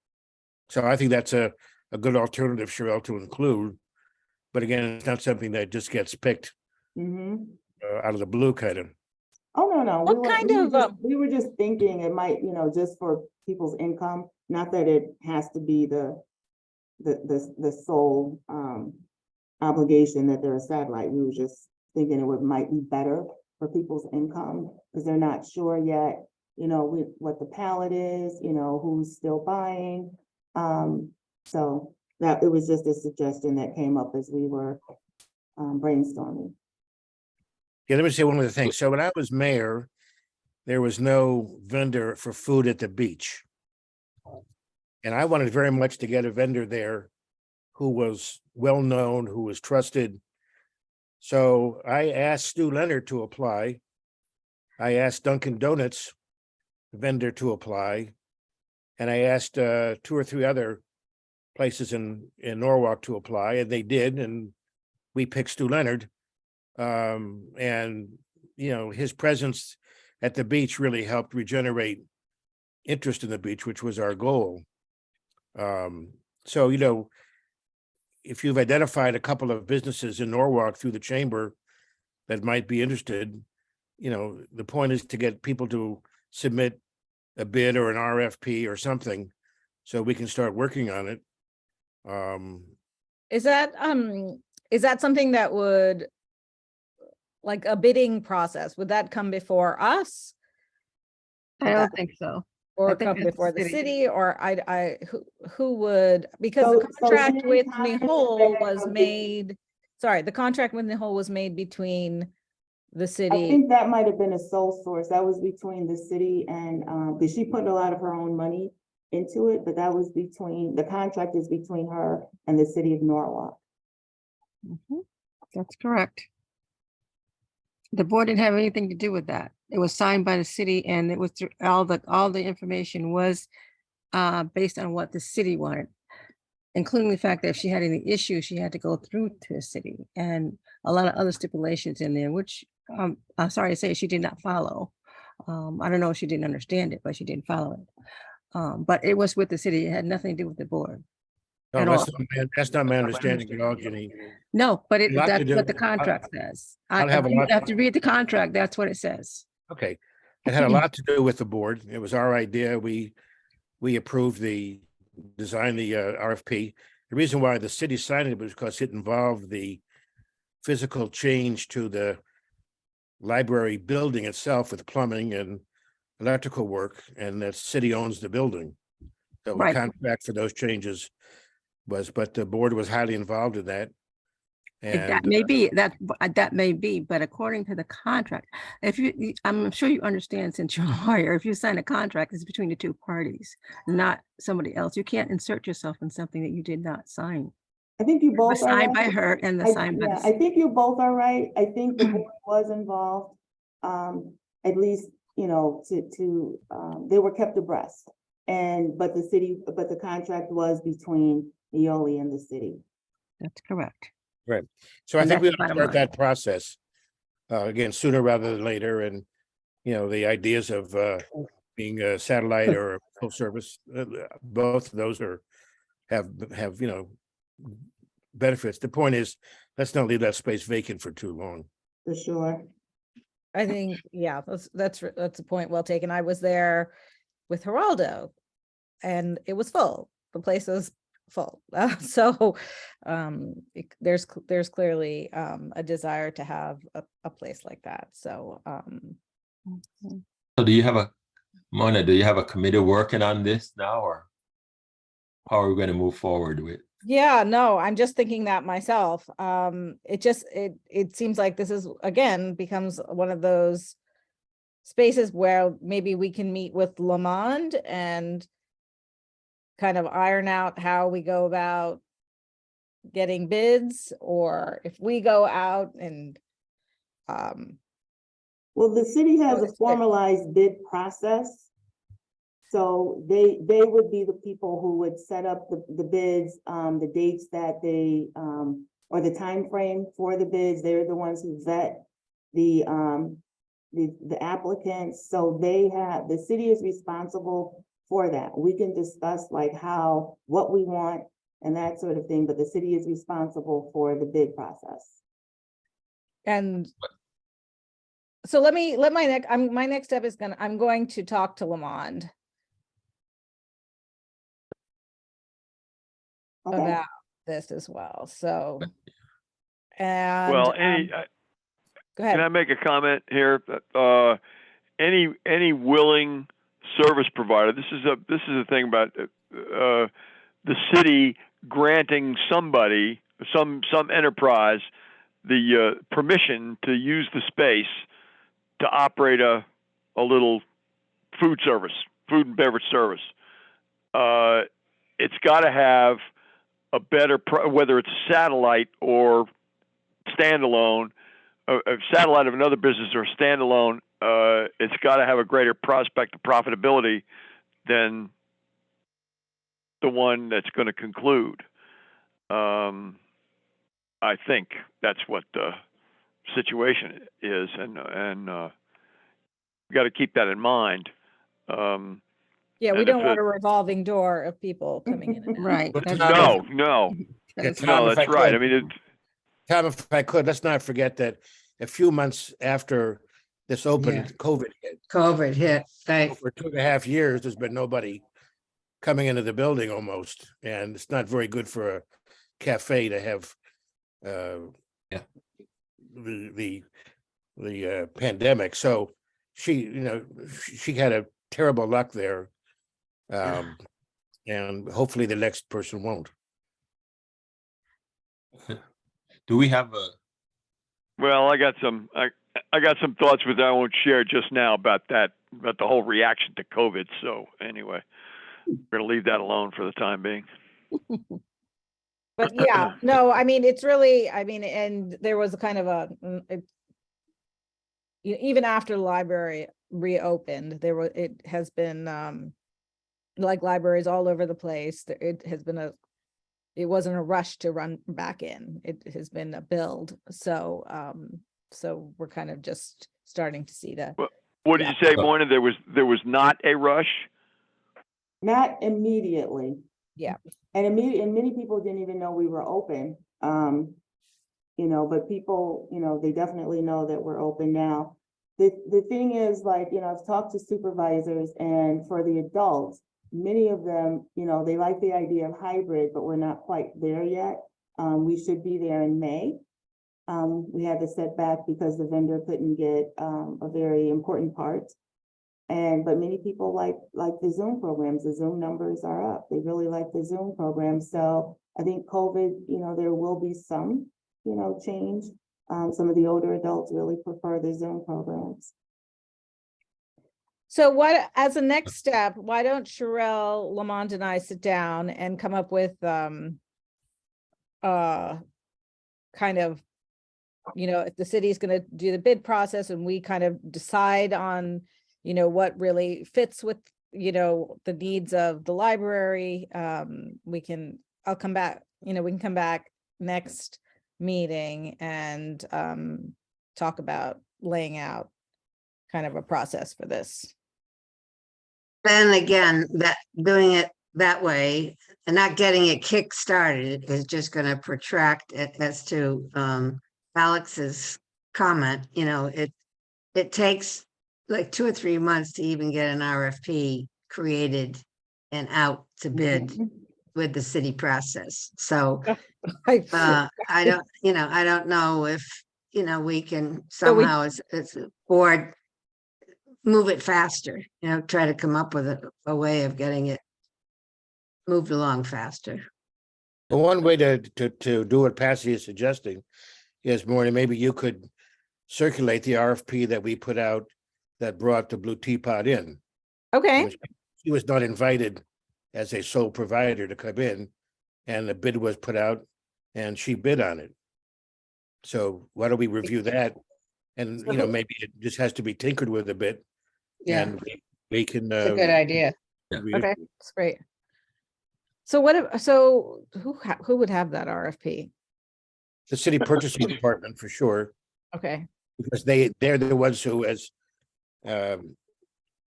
So I think that's a good alternative, Sherelle, to include. But again, it's not something that just gets picked out of the blue, kind of. Oh, no. What kind of, We were just thinking it might, just for people's income, not that it has to be the sole obligation that they're a satellite. We were just thinking it might be better for people's income, because they're not sure yet, what the palette is, who's still buying. So that it was just a suggestion that came up as we were brainstorming. Yeah, let me say one other thing. So when I was mayor, there was no vendor for food at the beach. And I wanted very much to get a vendor there who was well-known, who was trusted. So I asked Stu Leonard to apply. I asked Dunkin' Donuts vendor to apply. And I asked 2 or 3 other places in Norwalk to apply, and they did, and we picked Stu Leonard. And his presence at the beach really helped regenerate interest in the beach, which was our goal. So if you've identified a couple of businesses in Norwalk through the chamber that might be interested, the point is to get people to submit a bid or an RFP or something, so we can start working on it. is that something that would, like a bidding process, would that come before us? I don't think so. Or think come it's the before the city. city, or who would, because the So contract she with contacted Nihol the- was made, the contract with Nihol was made between the I city. think that might have been a sole source. That was between the city and, because she put a lot of her own money into it, but that was the contract is between her and the city of Norwalk. Mhm. That's correct. The board didn't have anything to do with that. It was signed by the city, and it was all the information was based on what the city wanted, including the fact that if she had any issues, she had to go through to the city, and a lot of other stipulations in there, which I'm sorry to say she did not follow. I don't know if she didn't understand it, but she didn't follow it. But it was with the city. It had nothing to do with the board. No, At that's not my understanding at all, Janine. No, but A lot to that's do- what the I'll- contract says. I'll have a You lot- have to read the contract. That's what it says. Okay, it had a lot to do with the board. It was our idea. We approved the design, the RFP. The reason why the city signed it was because it involved the physical change to the library building itself with plumbing and electrical work, and the city owns the building. So the Right. contract for those changes but the board was highly involved in that. That And may be, that may be, but according to the contract, I'm sure you understand, since you're a lawyer, if you sign a contract, it's between the two parties, not somebody else. You can't insert yourself in something that you did not sign. I think you It was both are signed by right. her and the I, signed by yeah, the I think you both are right. I think the board was involved, at least, you know, they were kept abreast. But the contract was between Neoli and the city. That's correct. So I And think we that's ought to bottom start line. that process. Again, sooner rather than later, and, you know, the ideas of being a satellite or a full service, both of those have, you know, benefits. The point is, let's not leave that space vacant for too long. For sure. I think, yeah, that's a point well taken. I was there with Geraldo and it was full. The place was full. So there's clearly a desire to have a place like that. So So do you have Mona, do you have a committee working on this now, or how are we going to move forward with? yeah, no, I'm just thinking that myself. It seems like this is, again, becomes one of those spaces where maybe we can meet with Lamond and kind of iron out how we go about getting bids, or if we go out and Well, the city has Oh, a it's good. formalized bid process. So they would be the people who would set up the bids, the dates that they, or the time frame for the bids. They're the ones who vet the applicants. So the city is responsible for that. We can discuss like what we want and that sort of thing, but the city is responsible for the bid process. and so let my next step is I'm going to talk to Lamond Okay, about this as well. So, and Well, go can I ahead. make a comment here? Any willing service provider, this is a thing about the city granting somebody, some enterprise, the permission to use the space to operate a little food and beverage service. It's got to have a better, whether it's satellite or standalone, a satellite of another business or standalone, it's got to have a greater prospect of profitability than the one that's going to conclude. I think that's what the situation is, and we got to keep that in mind. Yeah, we and don't if want it- a revolving door of people coming in and out. Right. But that's Tom, true. no, That is Tom, no, if I that's right. I could- mean, Tom, if I could, let's not forget that a few months after this opened, COVID hit. COVID hit, right? For 2.5 years, there's been nobody coming into the building almost, and it's not very good for a cafe to have Yeah. the pandemic. So she had a terrible luck there. And hopefully the next person won't. Do we have a, well, I got some thoughts with that I won't share just now about the whole reaction to COVID. So anyway, we're gonna leave that alone for the time being. But yeah, no, I mean, it's really, I mean, and there was a kind of even after the library reopened, it has been like libraries all over the place. It wasn't a rush to run back in. It has been a build. So, so we're kind of just starting to see that. What did you say, Moina? There was not a rush? not immediately. Yeah. And many people didn't even know we were open. But people, they definitely know that we're open now. The thing is, like, I've talked to supervisors, and for the adults, many of them, they like the idea of hybrid, but we're not quite there yet. We should be there in May. We had the setback because the vendor couldn't get a very important part. But many people like the Zoom programs. The Zoom numbers are up. They really like the Zoom program. So I think COVID, there will be some, change. Some of the older adults really prefer the Zoom programs. So as a next step, why don't Sherelle, Lamont and I sit down and come up with kind of, if the city is going to do the bid process and we kind of decide on, what really fits with, the needs of the library, I'll come back, we can come back next meeting and talk about laying out kind of a process for this. Then again, that doing it that way and not getting it kick-started is just gonna protract it as to Alex's comment, it takes like 2 or 3 months to even get an RFP created and out to bid with the city process. So I don't know if, we can somehow as a board move it faster, try to come up with a way of getting it moved along faster. Well, one way to do what Patsy is suggesting is, Maureen, maybe you could circulate the RFP that we put out that brought the Blue Teapot in. Okay, She was not invited as a sole provider to come in, and the bid was put out and she bid on it. So why don't we review that? And, maybe it just has to be tinkered with a bit. Yeah, And we can. it's a good idea. okay, that's great. So who would have that RFP? The city purchasing department for sure, Okay, because they're the ones who, as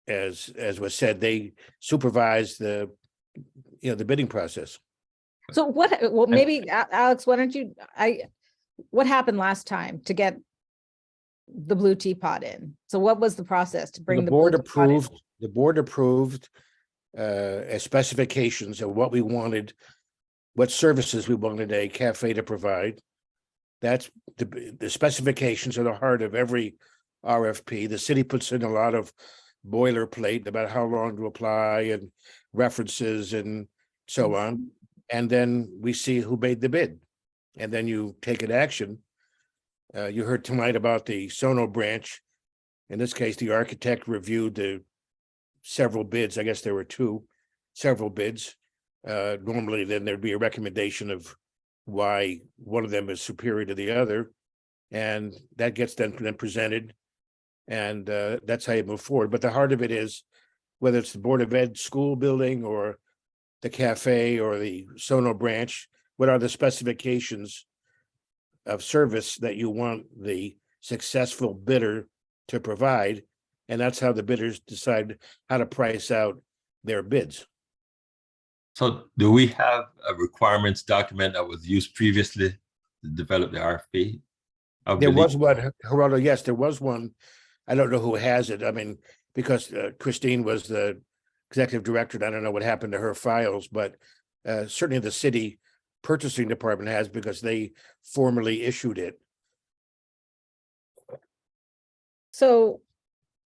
was said, they supervise the bidding process. so maybe Alex, why don't you, what happened last time to get the Blue Teapot in? So what was the process to bring The the board Blue Teapot in? approved specifications of what we wanted, what services we wanted a cafe to provide. That's the specifications are the heart of every RFP. The city puts in a lot of boilerplate about how long to apply and references and so on. And then we see who made the bid. And then you take an action. You heard tonight about the Sono branch. In this case, the architect reviewed the several bids. I guess there were several bids. Normally, then there'd be a recommendation of why one of them is superior to the other. And that gets then presented. And that's how you move forward. But the heart of it is, whether it's the Board of Ed school building or the cafe or the Sono branch, what are the specifications of service that you want the successful bidder to provide? And that's how the bidders decide how to price out their bids. So do we have a requirements document that was used previously to develop the RFP? There was one, Geraldo, yes, there was one. I don't know who has it. I mean, because Christine was the executive director, and I don't know what happened to her files, but certainly the city purchasing department has, because they formally issued it. So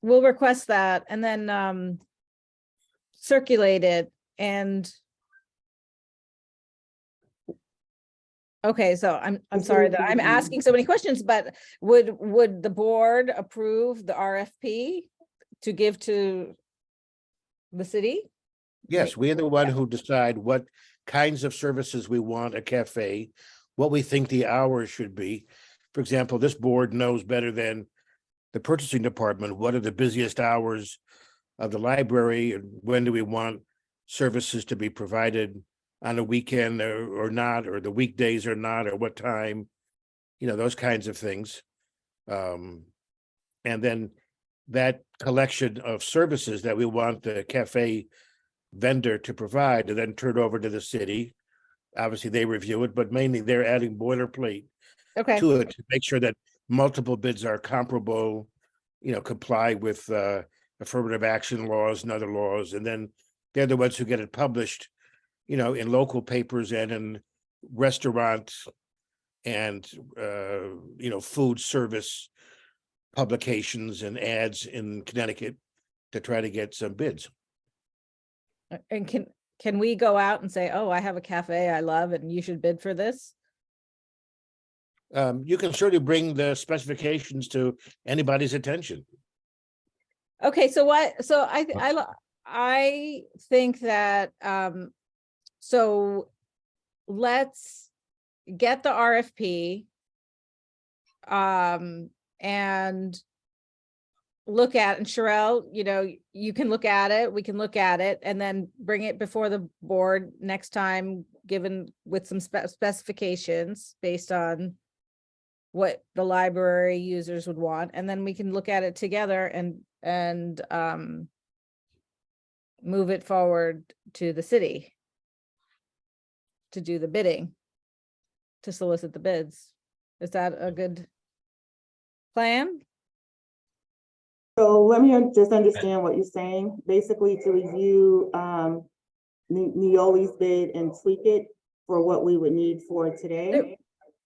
we'll request that and then circulate it and. Okay, so I'm sorry that I'm asking so many questions, but would the board approve the RFP to give to the city? Yes, we're the one who decide what kinds of services we want a cafe, what we think the hours should be. For example, this board knows better than the purchasing department what are the busiest hours of the library, and when do we want services to be provided on a weekend or not, or the weekdays or not, or what time, those kinds of things. And then that collection of services that we want the cafe vendor to provide and then turn over to the city. Obviously, they review it, but mainly they're adding boilerplate Okay, to it to make sure that multiple bids are comparable, comply with affirmative action laws and other laws. And then they're the ones who get it published, in local papers and in restaurants and, food service publications and ads in Connecticut to try to get some bids. and can we go out and say, oh, I have a cafe I love and you should bid for this? You can certainly bring the specifications to anybody's attention. Okay, so I think that, so let's get the RFP. And look at, and Sherelle, you know, you can look at it, we can look at it, and then bring it before the board next time, given with some specifications based on what the library users would want, and then we can look at it together and move it forward to the city to do the bidding, to solicit the bids. Is that a good plan? So let me just understand what you're saying. Basically to review Neoli's bid and tweak it for what we would need for today.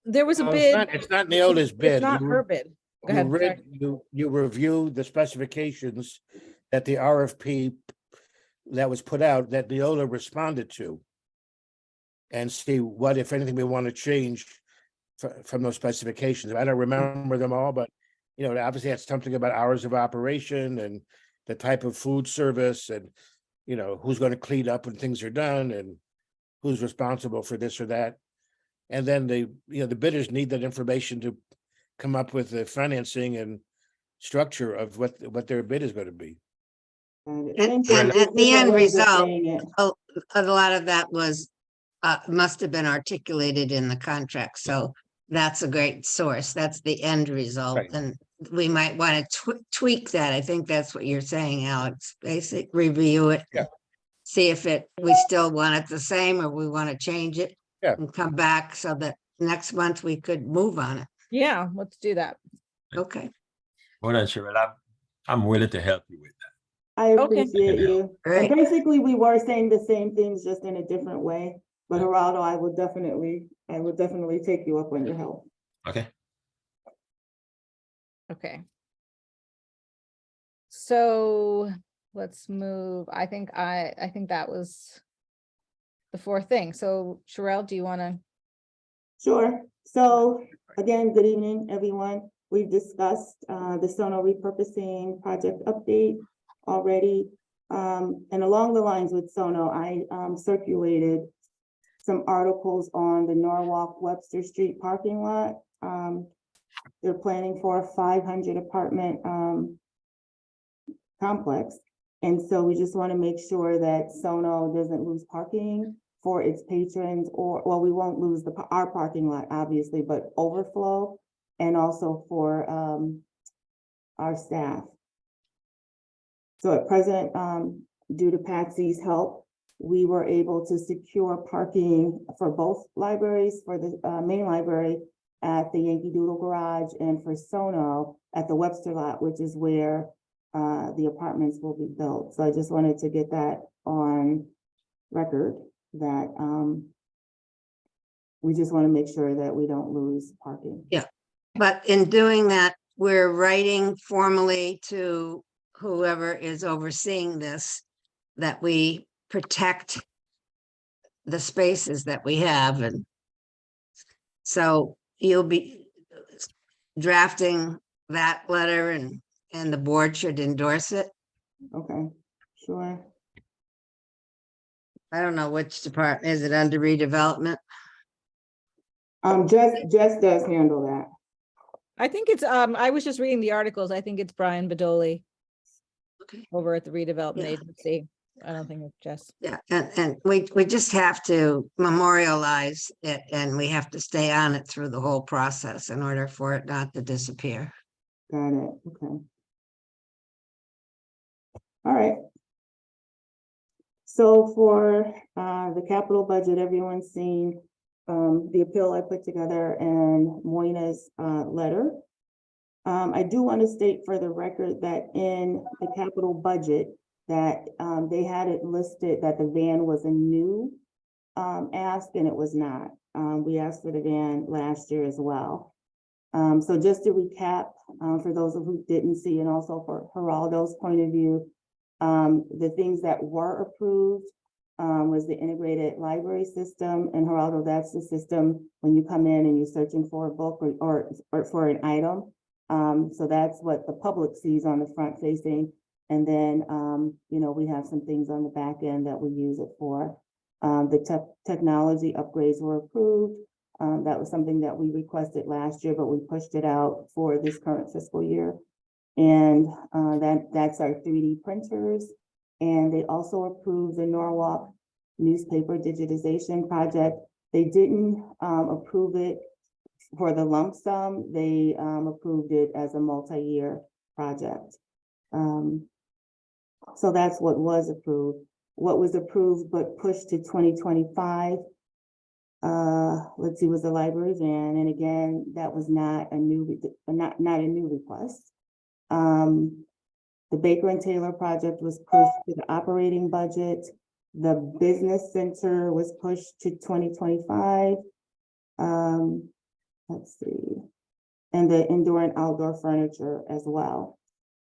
There was a No, bid. It's not Neola's bid. It's not You her re- bid. Go You ahead. read, sorry. you review the specifications that the RFP that was put out that Neola responded to. And see what, if anything, we want to change from those specifications. I don't remember them all, but you know, obviously it's something about hours of operation and the type of food service and, you know, who's going to clean up when things are done and who's responsible for this or that. And then the bidders need that information to come up with the financing and structure of what their bid is going to be. And And at the end result, a lot of that was, must have been articulated in the contract, so that's a great source, that's the end result, Right. and we might want to tweak that, I think that's what you're saying, Alex, basic, review it. Yeah. See if we still want it the same, or we want to change it. Yeah. And come back so that next month we could move on it, Yeah, let's do that. okay, Well, then, Sherelle, I'm willing to help you with that. I Okay. appreciate you. And Great. basically, we were saying the same things, just in a different way. But Geraldo, I would definitely take you up on your help. Okay. Okay. So let's move. I think that was the fourth thing. So Sherelle, do you want to? Sure. So again, good evening, everyone. We've discussed the Sono repurposing project update already. And along the lines with Sono, I circulated some articles on the Norwalk Webster Street parking lot. They're planning for a 500 apartment complex. And so we just want to make sure that Sono doesn't lose parking for its patrons, or, well, we won't lose our parking lot, obviously, but overflow, and also for our staff. So at present, due to Patsy's help, we were able to secure parking for both libraries, for the main library at the Yankee Doodle Garage, and for Sono at the Webster lot, which is where the apartments will be built. So I just wanted to get that on record, that we just want to make sure that we don't lose parking. but in doing that, we're writing formally to whoever is overseeing this, that we protect the spaces that we have, and so you'll be drafting that letter, and the board should endorse it. Okay, sure. I don't know which department, is it under redevelopment? Jess does handle that. I think it's, I was just reading the articles. I think it's Brian Bedoli Okay. over at the redevelopment Yeah. agency. I don't think it's Jess. Yeah, and we just have to memorialize it, and we have to stay on it through the whole process in order for it not to disappear. Got it, okay. All right. So for the capital budget, everyone's seen the appeal I put together and Moina's letter. I do want to state for the record that in the capital budget, that they had it listed that the van was a new ask, and it was not. We asked for the van last year as well. So just to recap, for those of who didn't see, and also for Geraldo's point of view, the things that were approved was the integrated library system. And Geraldo, that's the system when you come in and you're searching for a book or for an item. So that's what the public sees on the front facing. And then, you know, we have some things on the back end that we use it for. The technology upgrades were approved. That was something that we requested last year, but we pushed it out for this current fiscal year. And that's our 3D printers. And they also approved the Norwalk newspaper digitization project. They didn't approve it for the lump sum. They approved it as a multi-year project. So that's what was approved. What was approved but pushed to 2025, let's see, was the library van. And again, that was not a new, not a new request. The Baker and Taylor project was pushed to the operating budget. The business center was pushed to 2025. Let's see. And the indoor and outdoor furniture as well.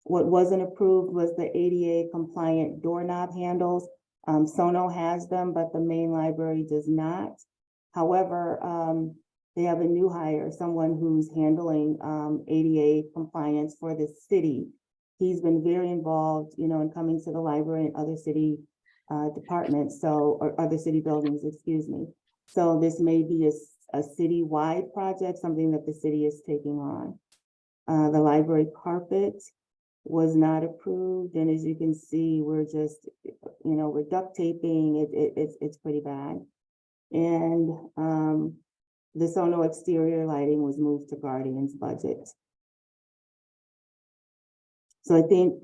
What wasn't approved was the ADA compliant doorknob handles. Sono has them, but the main library does not. However, they have a new hire, someone who's handling ADA compliance for the city. He's been very involved, you know, in coming to the library and other city departments, or other city buildings, excuse me. So this may be a city-wide project, something that the city is taking on. The library carpet was not approved, and as you can see, we're just, you know, we're duct taping. It's pretty bad. And the Sono exterior lighting was moved to Guardian's budget. So I think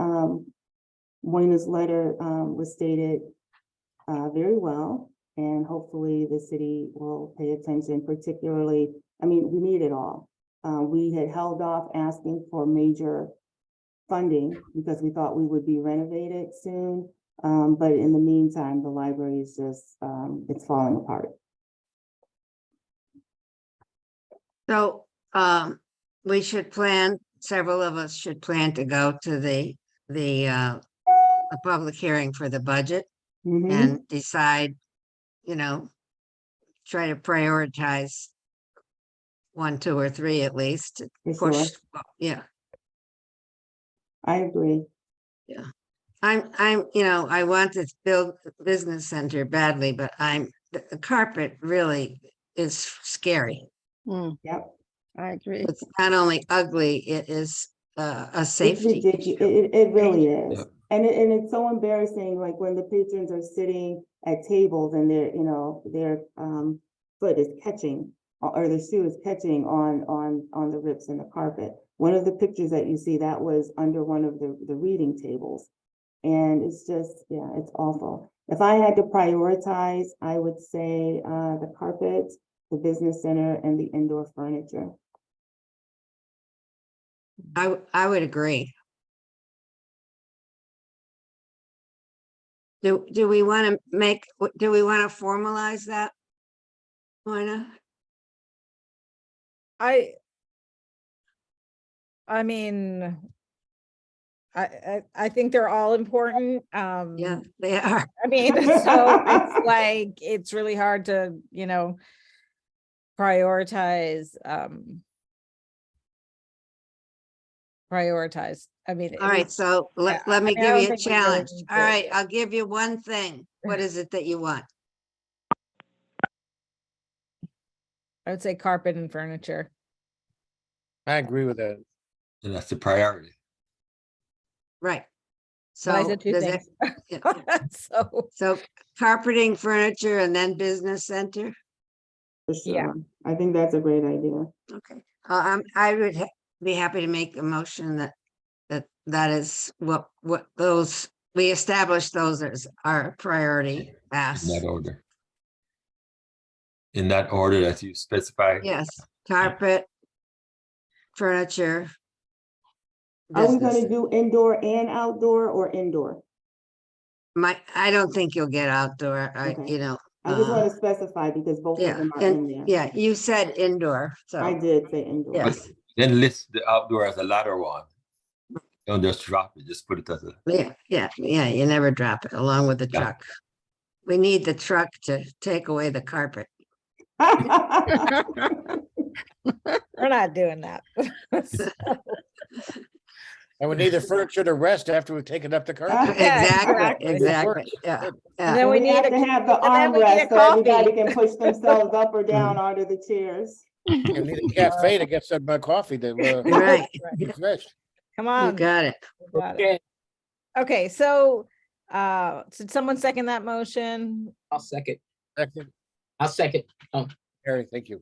Moina's letter was stated very well, and hopefully the city will pay attention, particularly, I mean, we need it all. We had held off asking for major funding because we thought we would be renovated soon. But in the meantime, the library is just, it's falling apart. So we should plan, several of us should plan to go to the public hearing for the budget Mhm. and decide, you know, try to prioritize 1, 2, or 3 at least to For sure. push. Yeah, I agree. I'm, you know, I want to build a business center badly, but the carpet really is scary. Yep. I agree. It's not only ugly, it is a It's safety ridiculous. issue. It really is. Yep. And it's so embarrassing, like when the patrons are sitting at tables and their foot is catching, or their shoe is catching on the rips in the carpet. One of the pictures that you see, that was under one of the reading tables. And it's just, yeah, it's awful. If I had to prioritize, I would say the carpet, the business center, and the indoor furniture. I would agree. Do we want to formalize that? Moina? I mean, I think they're all important. Yeah, they are. I mean, so it's like, it's really hard to, you know, prioritize. I mean. All right, so yeah, let me I mean, I give don't you a think we really challenge. need All to- right, I'll give you one thing. What is it that you want? I would say carpet and furniture. I agree with that. And that's the priority. Right. But I So said two does it, things. yeah, so carpeting, furniture, and then business center? For Yeah. sure. I think that's a great idea. Okay, I would be happy to make a motion that is what those, we established those as our priority In tasks. that order. In that order that you specify. Yes, carpet, furniture. Are we business. gonna do indoor and outdoor, or indoor? I don't think you'll get outdoor, Okay. you know. I just want to specify because both of Yeah, them are in and there. yeah, you said indoor, I so, did say indoor. yes, Then list the outdoor as a latter one. Don't just drop it, just put it as a. yeah, you never drop it along with the Yeah. truck. We need the truck to take away the carpet. We're not doing that. And we need the furniture to rest after we've taken up the carpet. Yeah, Exactly, exactly. exactly, yeah, And yeah. then we And we need have a, to have the and then we need a armrest so everybody coffee. can push themselves up or down onto the chairs. And need a cafe to get some coffee that Right, refreshed. Come you on. got it. Got it. Okay, so, did someone second that motion? I'll second. Second, I'll second. Harry, thank you.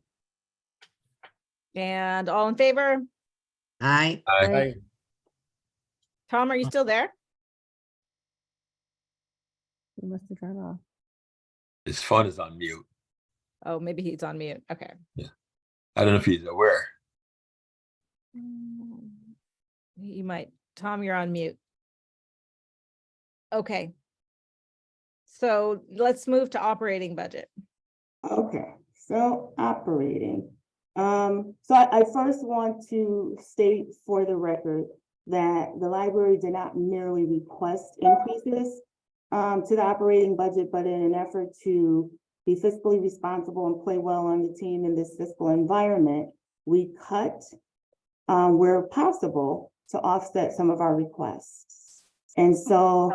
And all in favor? Aye, Aye. Tom, are you still there? You must have got off. His phone is on mute. Oh, maybe he's on mute. Okay. I don't know if he's aware. You might, Tom, you're on mute. Okay. So let's move to operating budget. Okay, so operating. So I first want to state for the record that the library did not merely request increases to the operating budget, but in an effort to be fiscally responsible and play well on the team in this fiscal environment, we cut where possible to offset some of our requests. And so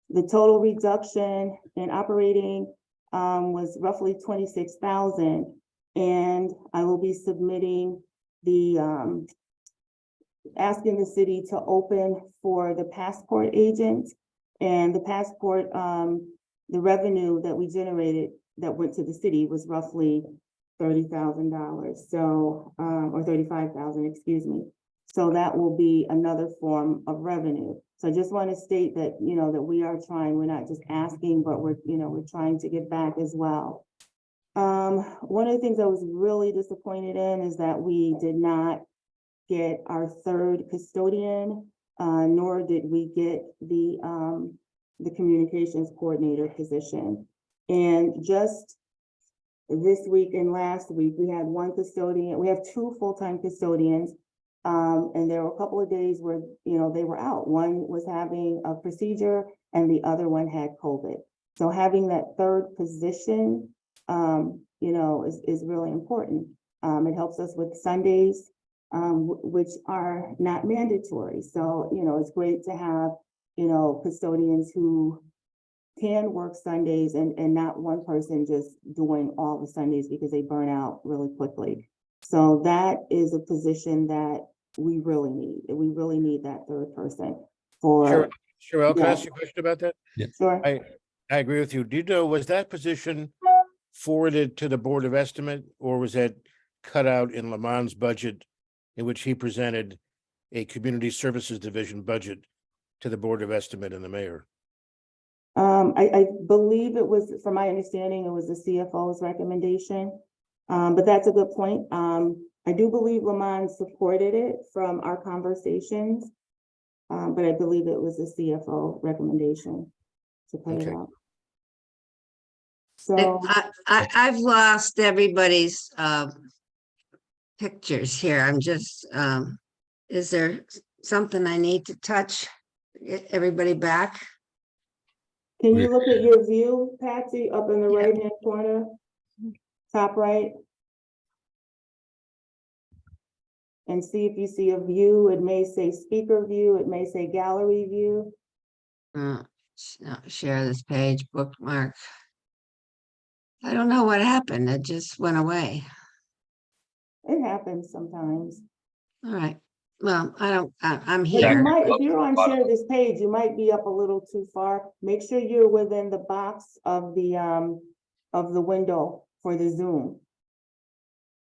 the total reduction in operating was roughly 26,000. And I will be submitting the, asking the city to open for the passport agent. And the passport, the revenue that we generated that went to the city was roughly $30,000. So, or 35,000, excuse me. So that will be another form of revenue. So I just want to state that, you know, that we are trying, we're not just asking, but we're, you know, we're trying to give back as well. One of the things I was really disappointed in is that we did not get our third custodian, nor did we get the communications coordinator position. And just this week and last week, we had one custodian, we have two full-time custodians. And there were a couple of days where, you know, they were out. One was having a procedure and the other one had COVID. So having that third position, you know, is really important. It helps us with Sundays, which are not mandatory. So, you know, it's great to have, you know, custodians who can work Sundays and not one person just doing all the Sundays because they burn out really quickly. So that is a position that we really need. We really need that third person for. Sure, can I Yeah. ask you a question about that? Sure. I agree with you. Do you know, was that position forwarded to the Board of Estimate, or was that cut out in Lamont's budget in which he presented a Community Services Division budget to the Board of Estimate and the mayor? I believe it was, from my understanding, it was the CFO's recommendation. But that's a good point. I do believe Lamont supported it from our conversations. But I believe it was the CFO recommendation to put it Okay. out. So, I've lost everybody's pictures here. I'm just, is there something I need to touch? Get everybody back? can you look at your view, Patsy, up in the Yeah. right-hand corner? Top right? And see if you see a view. It may say speaker view, it may say gallery view. Share this page, bookmark. I don't know what happened. It just went away. It happens sometimes. All right. Well, I'm But you here. might, if you're on share this page, you might be up a little too far. Make sure you're within the box of the window for the Zoom.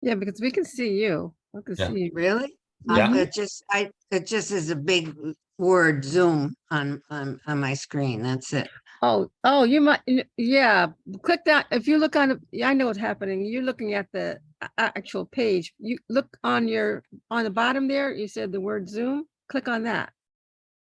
Yeah, because we can see you. We can Yeah. see you. Really? Yeah. It just is a big word Zoom on my screen. That's it. Oh, you might, yeah, click that. If you look on, I know what's happening. You're looking at the actual page. You look on the bottom there, you said the word Zoom, click on that.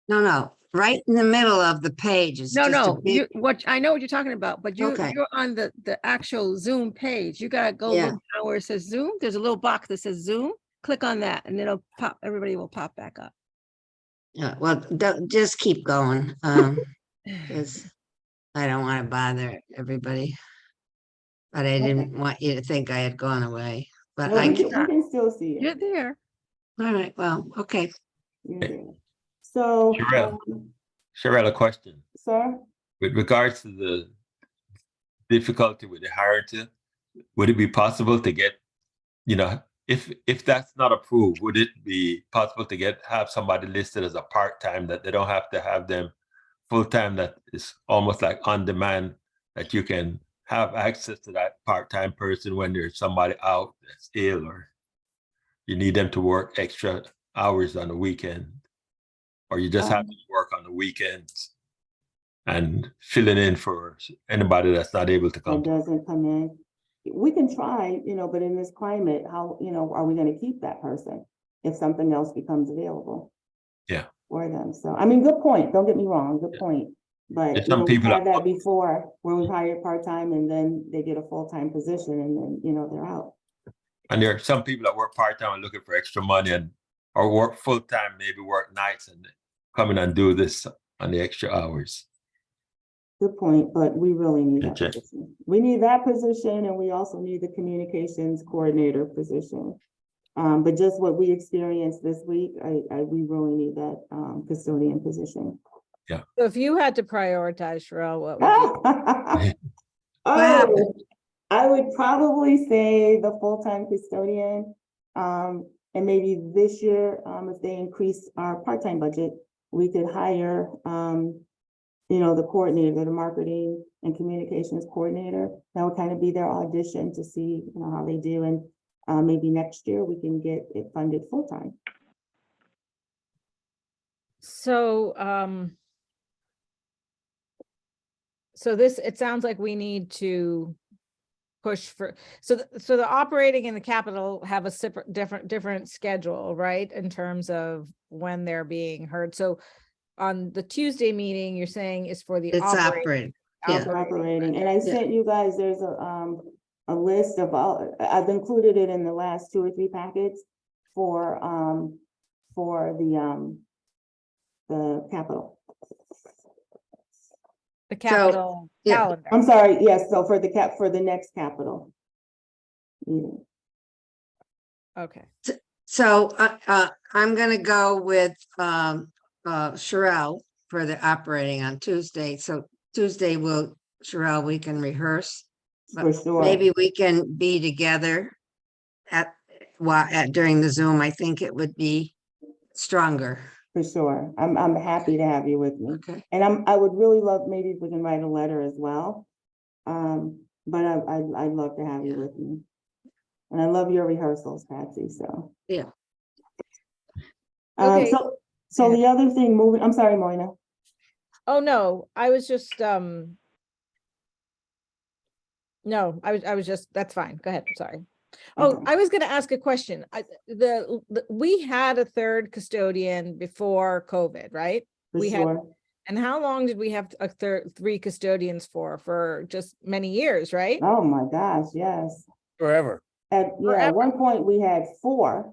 No, right in the middle of the page is No, just a no, big, I know what you're talking about, but you're Okay. on the actual Zoom page. You gotta go Yeah. look down where it says Zoom. There's a little box that says Zoom. Click on that and it'll pop, everybody will pop back up. yeah, well, just keep going. Because I don't want to bother everybody. But I didn't want you to think I had gone away. But Well, I we can, can still see You're it. there. All right, well, okay. Yeah. So, Sherelle. Cheryl, a question. sir, With regards to the difficulty with the hierarchy, would it be possible to get, if that's not approved, would it be possible to have somebody listed as a part-time that they don't have to have them full-time, that is almost like on demand, that you can have access to that part-time person when there's somebody out that's ill or you need them to work extra hours on the weekend, or you just have to work on the weekends and filling in for anybody that's not able to that come. doesn't come in. We can try, but in this climate, how, are we gonna keep that person if something else becomes available? Yeah. For them. So, I mean, good point. Don't get me wrong, good point. But There's some we've people had that- that before where we've hired part-time and then they get a full-time position and then, they're out. And there are some people that work part-time and looking for extra money or work full-time, maybe work nights and come in and do this on the extra hours. Good point, but we really need that Okay. position. We need that position and we also need the communications coordinator position. But just what we experienced this week, we really need that custodian position. So if you had to prioritize, Sherelle, what would you? Oh, I would probably say the full-time custodian. And maybe this year, if they increase our part-time budget, we could hire, the coordinator, the marketing and communications coordinator. That would kind of be their audition to see, how they do. And maybe next year we can get it funded full-time. So, so this, it sounds like we need to push for, so the operating and the capital have a separate, different schedule, right? In terms of when they're being heard. So on the Tuesday meeting, you're saying is for the It's operating. Yeah. Operating, and I sent you guys, there's a list of all, I've included it in the last 2 or 3 packets for the capital. The capital yeah. calendar. I'm sorry, yes, so for the next capital. meeting. Okay. So I'm gonna go with Sherelle for the operating on Tuesday. So Tuesday Sherelle, we can rehearse. But For sure. maybe we can be together during the Zoom. I think it would be stronger. For sure. I'm happy to have you with me. Okay. And I would really love, maybe if we can write a letter as well. But I'd love to have you with me. And I love your rehearsals, Patsy, so. Yeah. Okay. So the other thing I'm sorry, Moina. Oh, no, I was just, no, I was just, that's fine. Go ahead. Sorry. Oh, Okay. I was gonna ask a question. We had a third custodian before COVID, right? For We had, sure. and how long did we have three custodians for just many years, right? Oh, my gosh, yes. Forever. At Forever. one point, we had 4.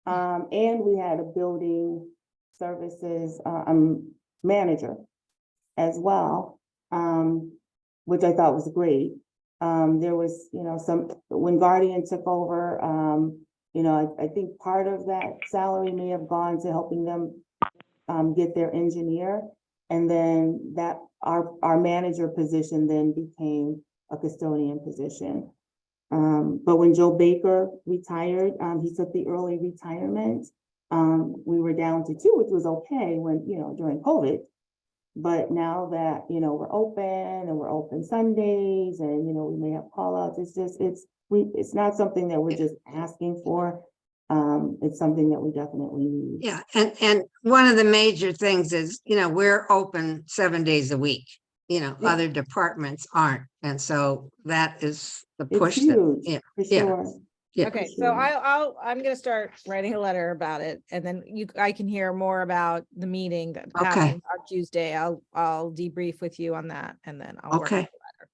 And we had a building services manager as well, which I thought was great. There was, when Guardian took over, I think part of that salary may have gone to helping them get their engineer. And then that our manager position then became a custodian position. But when Joe Baker retired, he took the early retirement. We were down to 2, which was okay when, during COVID. But now that, we're open and we're open Sundays and, we may have call outs, it's not something that we're just asking for. It's something that we definitely need. Yeah. And one of the major things is, we're open 7 days a week. Other departments aren't. And so that is the It's push. huge, Yeah. for yeah. sure. Yeah. Okay, for so sure. I'm gonna start writing a letter about it, and then I can hear more about the meeting that Okay. happened on Tuesday. I'll debrief with you on that, and then I'll work on Okay. the letter.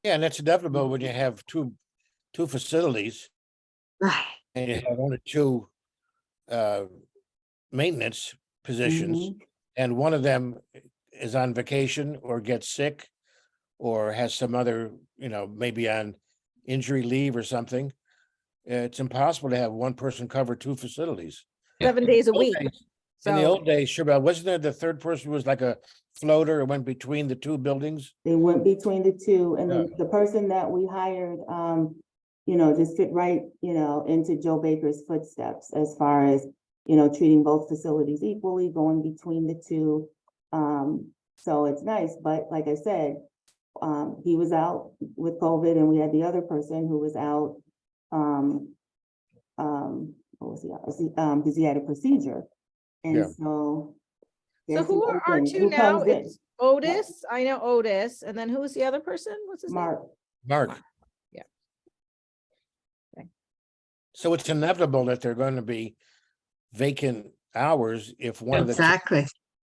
Yeah, and that's inevitable when you have two facilities Right. and you have only 2 maintenance positions, and one of them is on vacation or gets sick or has some other, maybe on injury leave or something. it's impossible to have one person cover two facilities. 7 days a Old week. days- In the So old days, sure, but wasn't there the third person was like a floater, it went between the two buildings? They went between the two, and then the person that we hired, just fit right, into Joe Baker's footsteps as far as, treating both facilities equally, going between the two. So it's nice, but like I said, he was out with COVID and we had the other person who was out, what was he out? Because he had a procedure. Yeah. And so. So there's who an are our open- two who now? comes in? It's Otis. I know Otis. And then who's the other person? What's his name? Mark. Mark. Yeah. Okay. So it's inevitable that there are going to be vacant hours if one of the. two- Exactly.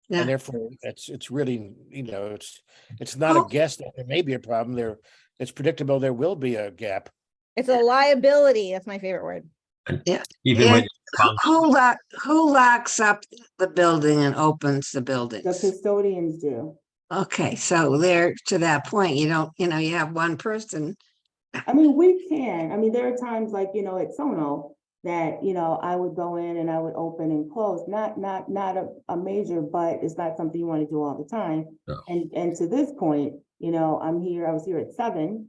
Yeah. And therefore, it's really, it's not a Oh. guess that there may be a problem there. It's predictable there will be a gap. It's a liability. That's my favorite word. Even Yeah. when Who locks up the building and opens the The buildings? custodians do. Okay, so there, to that point, you don't, you have one person. I mean, we can. I mean, there are times like, at Sono that, I would go in and I would open and close, not a major, but it's not something you want to do all the time. No. And to this point, I was here at 7,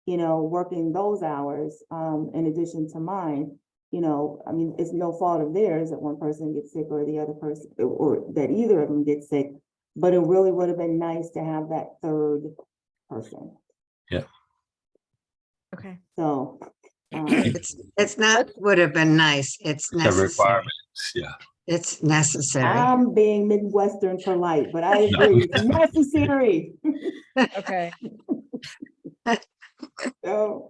working those hours, in addition to mine. I mean, it's no fault of theirs that one person gets sick or the other person, or that either of them gets sick. But it really would have been nice to have that third person. Okay. So, It's not, would have been nice. It's the necessary. requirements, yeah. It's necessary. I'm being Midwestern polite, but I agree, it's necessary. Okay. So,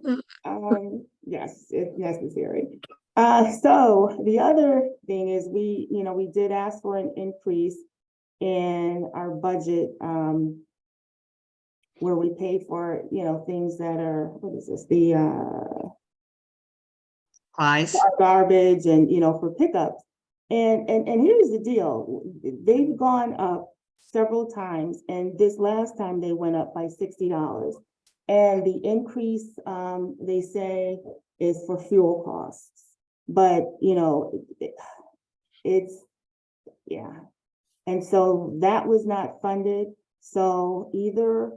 yes, it's necessary. So the other thing is we did ask for an increase in our budget, where we pay for, things that are, what is this, the, Supplies. garbage and, for pickups. And here's the deal, they've gone up several times, and this last time they went up by $60. And the increase, they say, is for fuel costs. But, it's, yeah. And so that was not funded. So either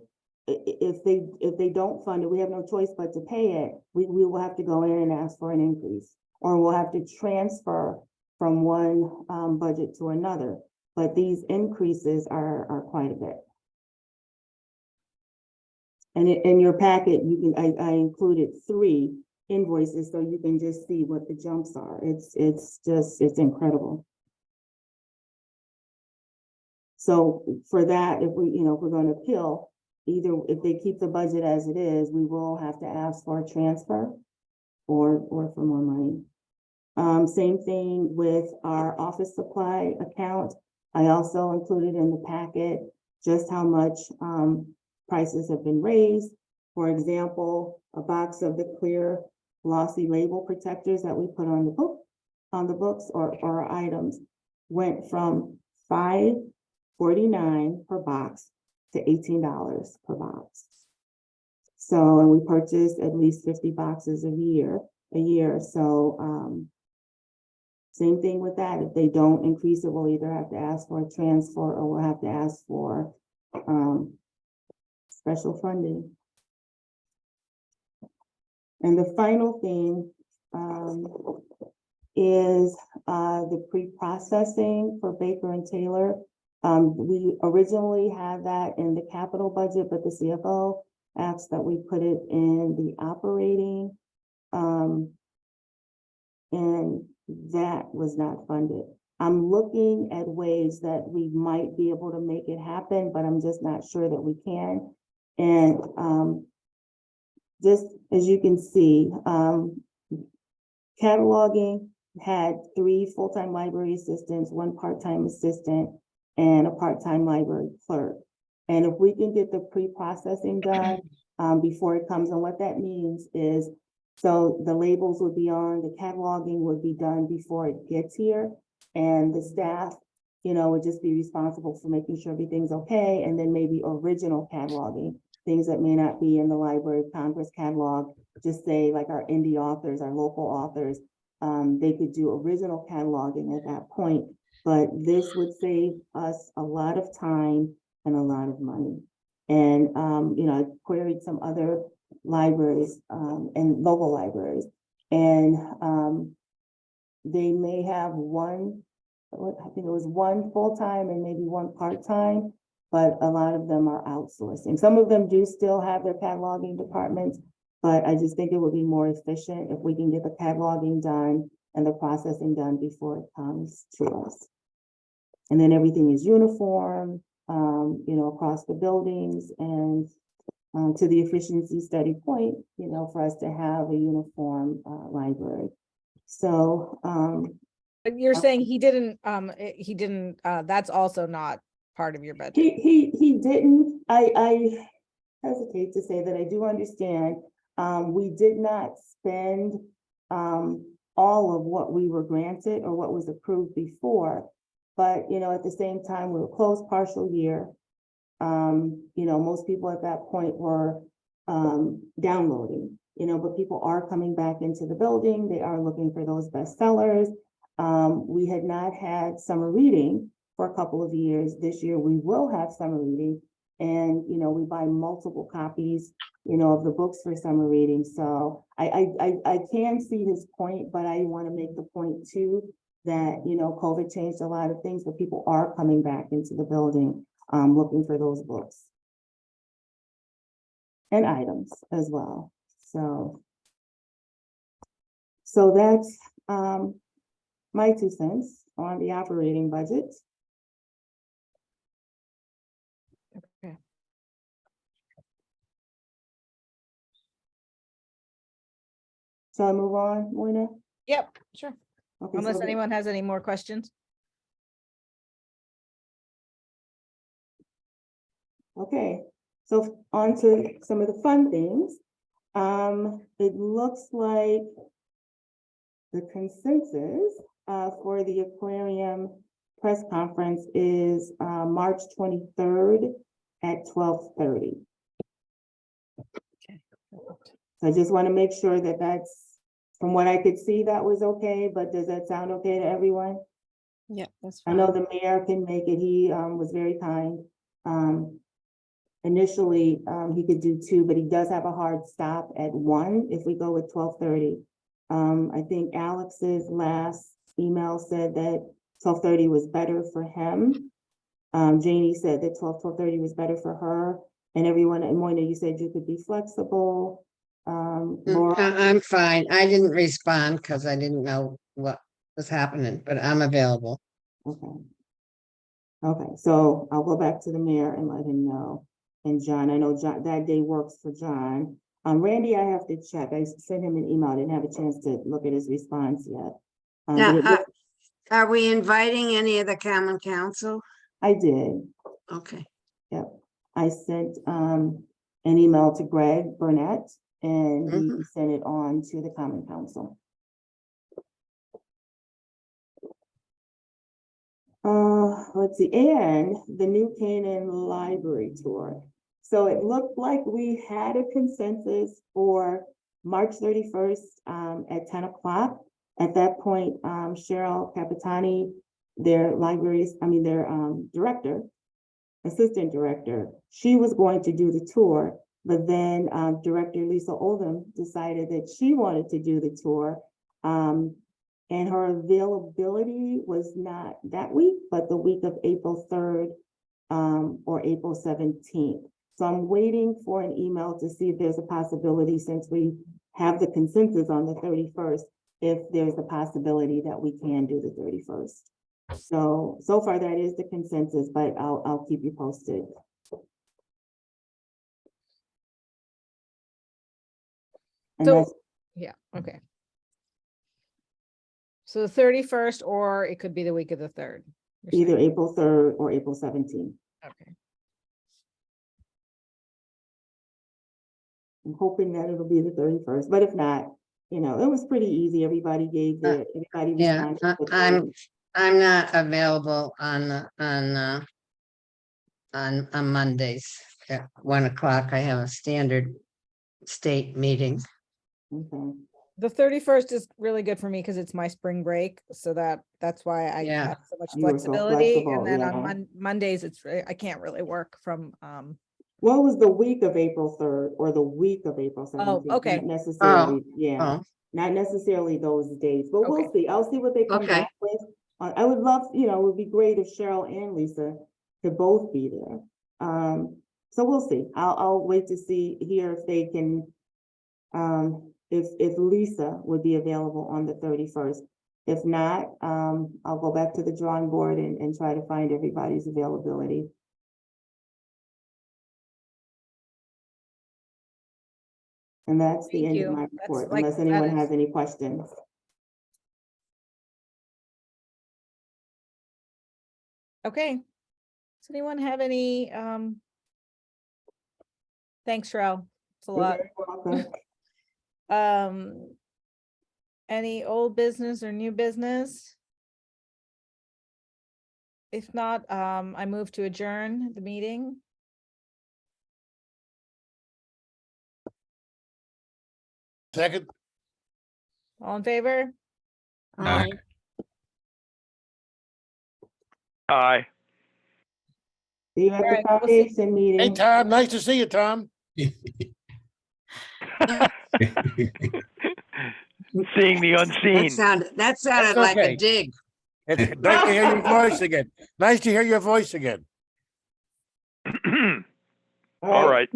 if they don't fund it, we have no choice but to pay it. We will have to go in and ask for an increase, or we'll have to transfer from one budget to another. But these increases are quite a bit. And in your packet, I included 3 invoices, so you can just see what the jumps are. It's incredible. So for that, if we're going to appeal, either if they keep the budget as it is, we will have to ask for a transfer or for more money. Same thing with our office supply account. I also included in the packet just how much prices have been raised. For example, a box of the clear glossy label protectors that we put on the books or items went from $5.49 per box to $18 per box. So, and we purchased at least 50 boxes a year. So, same thing with that. If they don't increase it, we'll either have to ask for a transfer or we'll have to ask for special funding. And the final thing is the pre-processing for Baker and Taylor. We originally had that in the capital budget, but the CFO asked that we put it in the operating. And that was not funded. I'm looking at ways that we might be able to make it happen, but I'm just not sure that we can. And just as you can see, cataloging had 3 full-time library assistants, 1 part-time assistant, and a part-time library clerk. And if we can get the pre-processing done before it comes, and what that means is, so the labels would be on, the cataloging would be done before it gets here, and the staff, would just be responsible for making sure everything's okay, and then maybe original cataloging things that may not be in the Library of Congress catalog, just say like our indie authors, our local authors, they could do original cataloging at that point. But this would save us a lot of time and a lot of money. And, I queried some other libraries, and local libraries, and, they may have one, I think it was one full-time and maybe one part-time, but a lot of them are outsourcing. Some of them do still have their cataloging departments, but I just think it would be more efficient if we can get the cataloging done and the processing done before it comes to us. And then everything is uniform, across the buildings, and to the efficiency study point, for us to have a uniform library. So, But you're saying he didn't, that's also not part of your budget. he didn't, I hesitate to say that I do understand. We did not spend all of what we were granted or what was approved before. But, at the same time, we were closed partial year. Most people at that point were downloading, but people are coming back into the building. They are looking for those bestsellers. We had not had summer reading for a couple of years. This year we will have summer reading, and we buy multiple copies, of the books for summer reading. So I can see his point, but I want to make the point too that COVID changed a lot of things, but people are coming back into the building looking for those books and items as well. So that's my 2 cents on the operating budget. Okay. Shall I move on, Moina? Yep, sure. Okay, Unless so- anyone has any more questions. Okay, so on to some of the fun things. It looks like the consensus for the aquarium press conference is March 23rd at 12:30. So I just want to make sure that that's, from what I could see, that was okay, but does that sound okay to everyone? Yeah, that's I fine. know the mayor can make it. He was very kind. Initially, he could do 2, but he does have a hard stop at 1 if we go with 12:30. I think Alex's last email said that 12:30 was better for him. Janie said that 12:30 was better for her, and everyone, and Moina, you said you could be flexible. Laura, I'm fine. I didn't respond because I didn't know what was happening, but I'm available. okay. Okay, so I'll go back to the mayor and let him know. And John, I know John, that day works for John. Randy, I have to check. I sent him an email. I didn't have a chance to look at his response yet. But Now, it looked- are we inviting any of the common council? I did. Okay. I sent an email to Greg Burnett, and he sent it on to the Common Council. Let's see, and the New Canaan Library Tour. So it looked like we had a consensus for March 31st at 10 o'clock. At that point, Cheryl Capitani, their director, assistant director, she was going to do the tour, but then Director Lisa Oldham decided that she wanted to do the tour. And her availability was not that week, but the week of April 3rd or April 17th. So I'm waiting for an email to see if there's a possibility, since we have the consensus on the 31st, if there's a possibility that we can do the 31st. So far that is the consensus, but I'll keep you posted. And So, that's yeah, okay. So the 31st, or it could be the week of the 3rd. you're either saying. April 3rd or April 17th. Okay. I'm hoping that it'll be the 31st, but if not, it was pretty easy. Everybody gave their, everybody Yeah, responded. with I'm not available on Mondays. at 1 o'clock. I have a standard state meeting. Okay. The 31st is really good for me because it's my spring break, so that's why I Yeah. have so much You were so flexibility. flexible, And then yeah. on Mondays, I can't really work from, What was the week of April 3rd or the week of April 17th? okay. Not necessarily, yeah, Oh, not necessarily those dates, but we'll Okay. see. I'll see what they come Okay. back with. I would love, it would be great if Cheryl and Lisa could both be there. So we'll see. I'll wait to hear if they can, if Lisa would be available on the 31st. If not, I'll go back to the drawing board and try to find everybody's availability. And that's the Thank end of you. my That's report, like- unless that anyone is- has any questions. Okay. Does anyone have any, thanks, Cheryl. It's a You're lot. very welcome. Any old business or new business? If not, I move to adjourn the meeting. Second, All in favor? Aye. Aye. See you at All the right, we'll see. foundation meeting. hey, Tom, nice to see you, Tom. Seeing the unseen. That sounded That's like okay. a dig. It's nice to hear your voice again. Nice to hear your voice again. All right.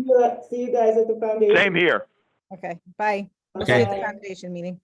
See you guys at the foundation. Same here. Okay, bye. We'll see you at the Bye. foundation meeting.